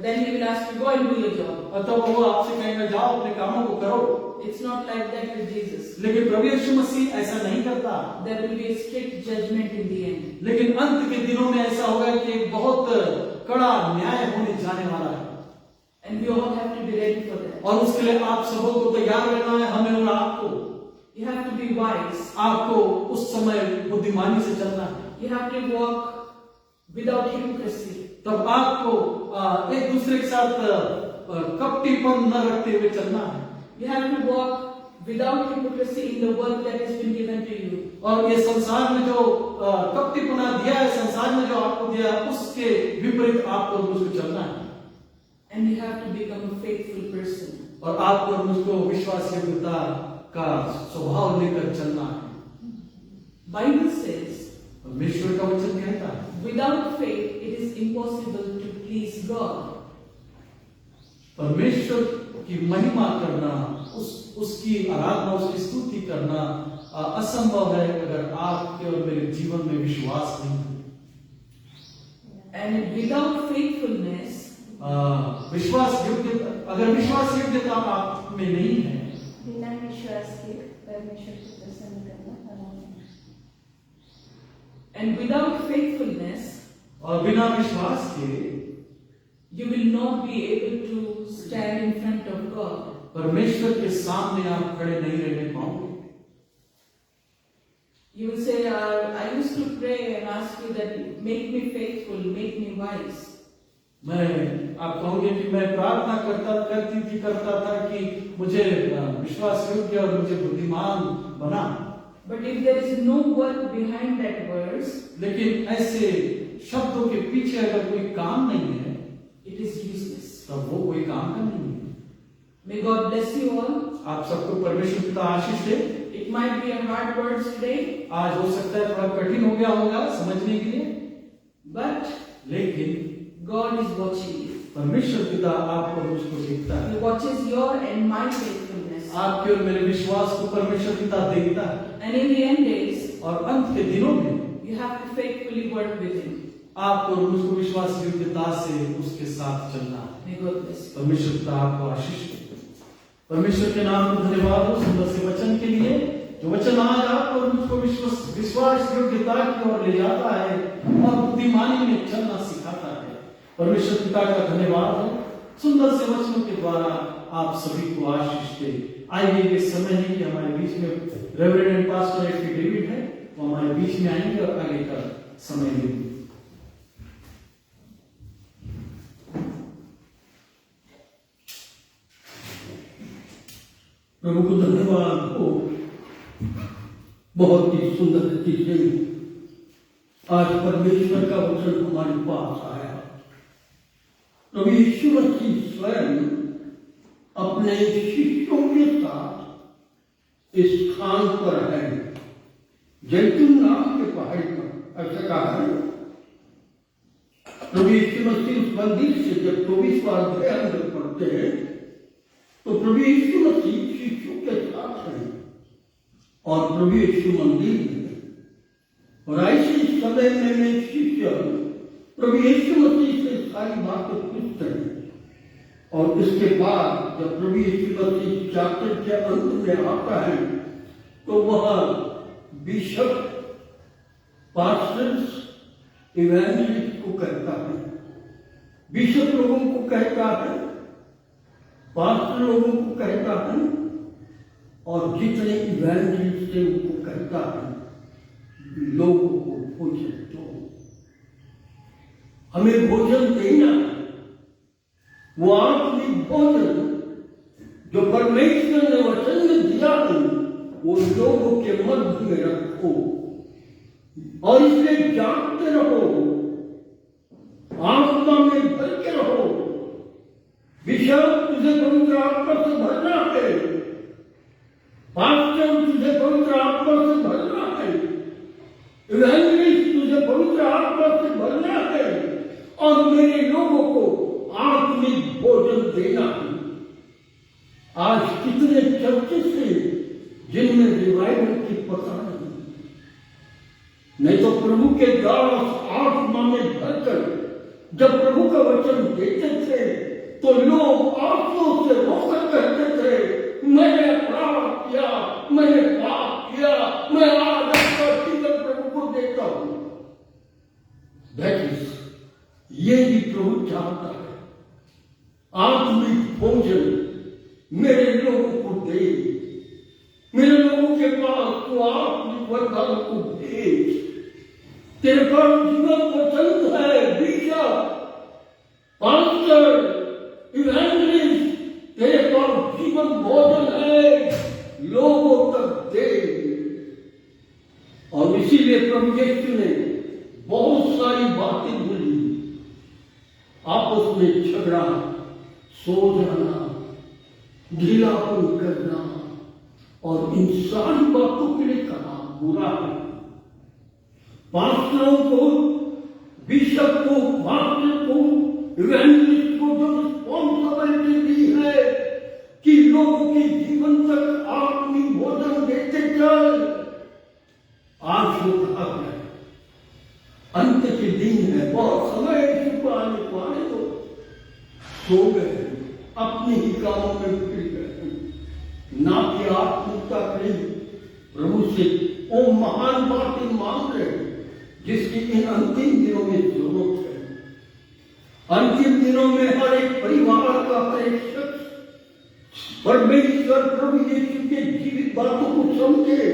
then he will ask you, go and do your job. तब वो आपसे कहेंगे जाओ अपने कामों को करो। It's not like that with Jesus. लेकिन प्रभु यीशु मसीह ऐसा नहीं करता। There will be a strict judgment in the end. लेकिन अंत के दिनों में ऐसा होगा कि बहुत कड़ा न्याय होने जाने वाला है, And we all have to be ready for that. और उसके लिए आप सबों को तैयार रहना है, हमें और आपको। You have to be wise. आपको उस समय बुद्धिमानी से चलना है। You have to walk without hypocrisy. तब आपको एक दूसरे के साथ कपटीपन न रखते हुए चलना है। You have to walk without hypocrisy in the work that has been given to you. और ये संसार में जो कपटीपना दिया है, संसार में जो आपको दिया है, उसके विपरीत आपको मुझको चलना है। And you have to become a faithful person. और आपको मुझको विश्वास योग्यता का स्वभाव लेकर चलना है। Bible says, परमेश्वर का वचन कहता है, without faith it is impossible to please God. परमेश्वर की महिमा करना, उसकी आराधना, उसकी स्तुति करना असंभव है अगर आपके और मेरे जीवन में विश्वास नहीं है। And without faithfulness, अगर विश्वास योग्यता आप में नहीं है, बिना विश्वास के परमेश्वर को प्रसन्न करना आसान है। and without faithfulness, और बिना विश्वास के you will not be able to stand in front of God. परमेश्वर के सामने आप खड़े नहीं रहने पाओगे। You will say, I used to pray and ask you that make me faithful, make me wise. आप कहोगे कि मैं प्रार्थना करता था कि मुझे विश्वास योग्य और मुझे बुद्धिमान बना। But if there is no work behind that verse, लेकिन ऐसे शब्दों के पीछे अगर कोई काम नहीं है, it is useless. तब वो कोई काम का नहीं है। May God bless you all. आप सबको परमेश्वर पिता आशीष दे। It might be a hard words today, आज हो सकता है थोड़ा कठिन हो गया होगा समझने के लिए, but लेकिन God is watching you. परमेश्वर पिता आपको और मुझको देखता है। He watches your and my faithfulness. आपके और मेरे विश्वास को परमेश्वर पिता देखता है। And in the end days, और अंत के दिनों में you have to faithfully work with Him. आपको और मुझको विश्वास योग्यता से उसके साथ चलना है। May God bless you. परमेश्वर पिता आपको आशीष दे। परमेश्वर के नाम को धन्यवाद हो सुंदर से वचन के लिए, जो वचन आज आपको और मुझको विश्वास योग्यता की ओर ले जाता है और बुद्धिमानी में चलना सिखाता है। परमेश्वर पिता का धन्यवाद हो। सुंदर से वचनों के द्वारा आप सभी को आशीष दे। आइए, ये समय है कि हमारे बीच में reverend and pastor F David है, वो हमारे बीच में आएंगे और आगे का समय देंगे। प्रभु को धन्यवाद हो। बहुत ही सुंदर चीजें आज परमेश्वर का वचन हमारे पास आया। प्रभु यीशु मसीह स्वयं अपने शिष्यों के साथ इस स्थान पर है, जैतून नाम के पहाड़ी पर। ऐसा कहा है प्रभु यीशु मसीह उस मंदिर से जब 24वां अध्याय अंदर पढ़ते हैं तो प्रभु यीशु मसीह शिष्यों के साथ हैं और प्रभु यीशु मंदिर में। और ऐसे समय में मैं शिष्य प्रभु यीशु मसीह से सारी बातें पूछते हैं। और इसके बाद जब प्रभु यीशु मसीह चैप्टर के अंत में आता है तो वह बिशप, पास्टर्स, इवेंजलिस्ट को कहता है। बिशप लोगों को कहता है, पास्टर लोगों को कहता है और जितने इवेंजलिस्ट हैं उनको कहता है लोगों को भोजन दो, हमें भोजन देना है। वो आत्मिक भोजन जो परमेश्वर ने वचन में दिया है वो लोगों के मध्य में रखो और इसलिए जानते रहो, आत्मा में भर के रहो। बिशप तुझे पवित्र आत्मा से भरना है, पास्टर तुझे पवित्र आत्मा से भरना है, इवेंजलिस्ट तुझे पवित्र आत्मा से भरना है और मेरे लोगों को आत्मिक भोजन देना है। आज कितने चर्चेस हैं जिनमें रिवाइवल की पता नहीं तो प्रभु के दास आत्मा में भरकर जब प्रभु का वचन देते थे तो लोग आंसू से रोकर कहते थे, मैंने अपराध किया, मैंने पाप किया, मैं आज अपना जीवन प्रभु को देता हूं। ये भी प्रभु चाहता है। आत्मिक भोजन मेरे लोगों को दे, मेरे लोगों के पास तो आत्मिक वरदान को भेज। तेरे पास जीवन पसंद है, बिशप, पास्टर, इवेंजलिस्ट, तेरे पास जीवन भोजन है, लोगों तक दे। और इसीलिए प्रभु यीशु ने बहुत सारी बातें बोली। आपस में झगड़ा, सो जाना, ढीलापन करना और इन सारी बातों के लिए कहा बुरा है। पास्टरों को, बिशप को, पास्टर को, इवेंजलिस्ट को जो रिस्पॉन्सिबिलिटी दी है कि लोगों के जीवन तक आत्मिक भोजन देते चल, आज वो कहा है अंत के दिन है, बहुत समय छुपाने पाने तो सो गए, अपने ही कामों में फिर गए, ना कि आत्मिकता करी प्रभु से वो महान बातें मांग रहे जिसकी इन अंतिम दिनों में जरूरत है। अंतिम दिनों में हर एक परिवार का, हर एक शख्स परमेश्वर प्रभु यीशु के जीवित बातों को समझे,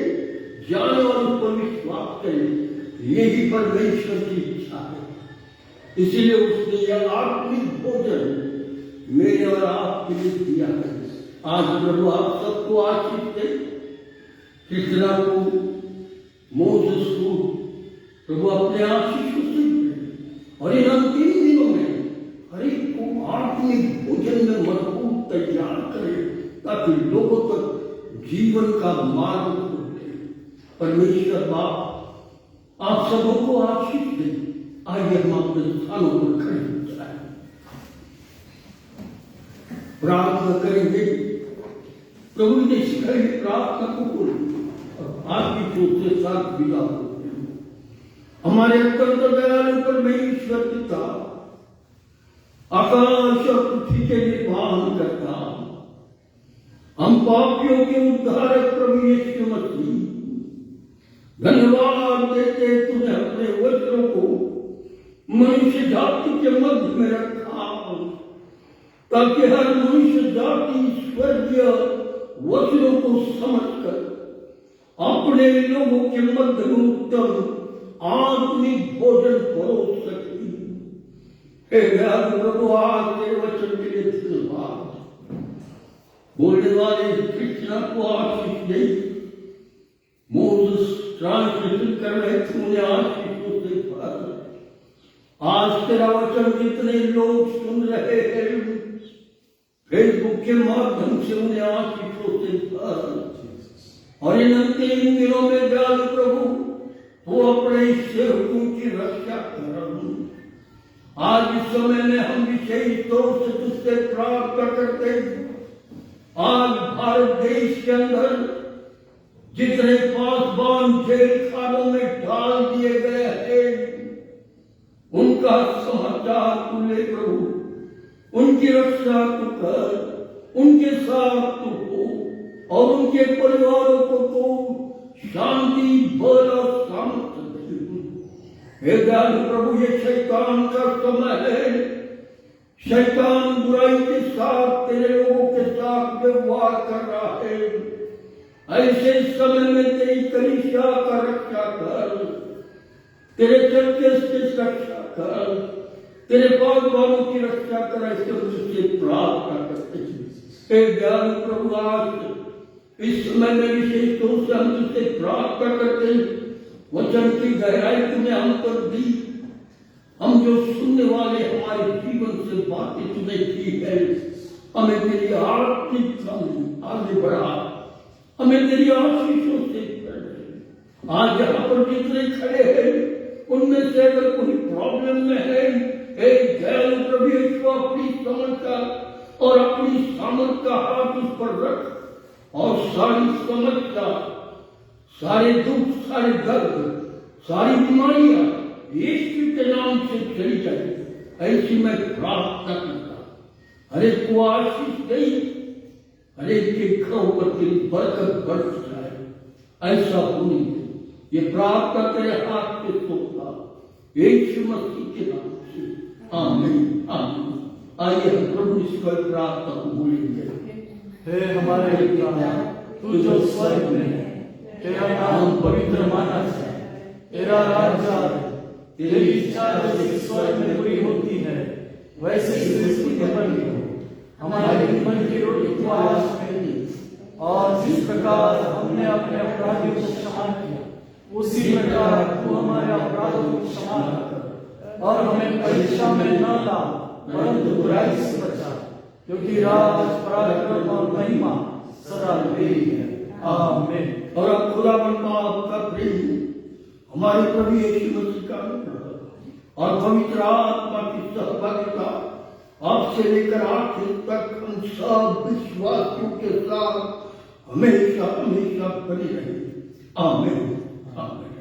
जाने और उस पर विश्वास करे। यही परमेश्वर की इच्छा है। इसीलिए उसने यह आत्मिक भोजन मेरे और आपके लिए दिया है। आज प्रभु आप सबको आशीष दे। कृष्णा को, मोसेस को प्रभु अपने आशीषों से और इन अंतिम दिनों में हर एक को आत्मिक भोजन में मजबूत तैयार करे ताकि लोगों तक जीवन का मार्ग खोले। परमेश्वर बाप आप सबों को आशीष दे। आइए हम अपने स्थानों पर खड़े हो जाए। प्रार्थना करेंगे। प्रभु ने सिखाई प्रार्थना को बोली और आपकी जोत के साथ विदा होते हैं। हमारे अत्यंत दयालु परमेश्वर पिता, आकाश और पृथ्वी के निर्माण करता, हम पापियों के उद्धारक प्रभु यीशु मसीह, धन्यवाद देते तूने अपने वचनों को मनुष्य जाति के मध्य में रखा, ताकि हर मनुष्य जाति स्वर्गीय वचनों को समझकर अपने लोगों के मध्य में उत्तम आत्मिक भोजन परोस सके। हे दयालु प्रभु, आज तेरे वचन के लिए धन्यवाद। बोलने वाले कृष्णा को आशीष दे। मोसेस ट्रांसलेशन कर रहे थे, उन्हें आशीषों से भर। आज तेरा वचन जितने लोग सुन रहे हैं फेसबुक के माध्यम से, उन्हें आशीषों से भर। और इन अंतिम दिनों में दयालु प्रभु, तो अपने सेवकों की रक्षा कर। आज इस समय में हम विशेष तौर से तुझसे प्रार्थना करते हैं। आज भारत देश के अंदर जितने पासवान जेल खानों में डाल दिए गए हैं, उनका समाचार तू ले प्रभु। उनकी रक्षा तू कर, उनके साथ तू हो और उनके परिवारों को तू शांति, बल और सामर्थ्य दे। हे दयालु प्रभु, ये शैतान का समय है। शैतान बुराई के साथ तेरे लोगों के साथ व्यवहार कर रहा है। ऐसे समय में तेरी कलीसिया का रक्षा कर, तेरे चर्चेस की रक्षा कर, तेरे बागबानों की रक्षा कर। ऐसे तुझसे प्रार्थना करते हैं। हे दयालु प्रभु, आज इस समय में विशेष तौर से हम तुझसे प्रार्थना करते हैं। वचन की गहराई तूने हम पर दी। हम जो सुनने वाले हमारे जीवन से बातें तूने की है, हमें तेरी आर्थिक आगे बढ़ा, हमें तेरी आशीषों से कर। आज यहाँ पर जितने खड़े हैं, उनमें से अगर कोई प्रॉब्लम में है, एक दयालु प्रभु यीशु अपनी समझ का और अपनी सामर्थ का हाथ उस पर रख और सारी समस्या, सारे दुख, सारे दर्द, सारी बीमारियां यीशु के नाम से चली जाए। ऐसी मैं प्रार्थना करता। हर एक को आशीष दे, हर एक के घरों पर तेरी बरकत बरस जाए। ऐसा होने दे। ये प्रार्थना तेरे हाथ में सौंपा, यीशु मसीह के नाम से, आमीन, आमीन। आइए हम प्रभु ईश्वर प्रार्थना को बोलेंगे। हे हमारे पिता, तू जो स्वर्ग में है, तेरा नाम पवित्र माना जाए। तेरा राज्य आए। तेरी इच्छा जैसे स्वर्ग में पूरी होती है, वैसे ही पृथ्वी पर भी हो। हमारे जीवन की रोटी को आज हमें दे, और जिस प्रकार हमने अपने अपराधियों को क्षमा किया, उसी प्रकार तू हमारे अपराधों को क्षमा कर। और हमें परीक्षा में न ला, परंतु बुराई से बचा, क्योंकि राज, पराक्रम और महिमा सदा तेरी है। आमीन। और अब खुदावंद बाप का प्रेम, हमारे प्रभु यीशु मसीह का अनुग्रह और पवित्र आत्मा की सहभागिता अब से लेकर आखिर तक हम सब विश्वासियों के साथ हमेशा हमेशा बनी रहे। आमीन, आमीन।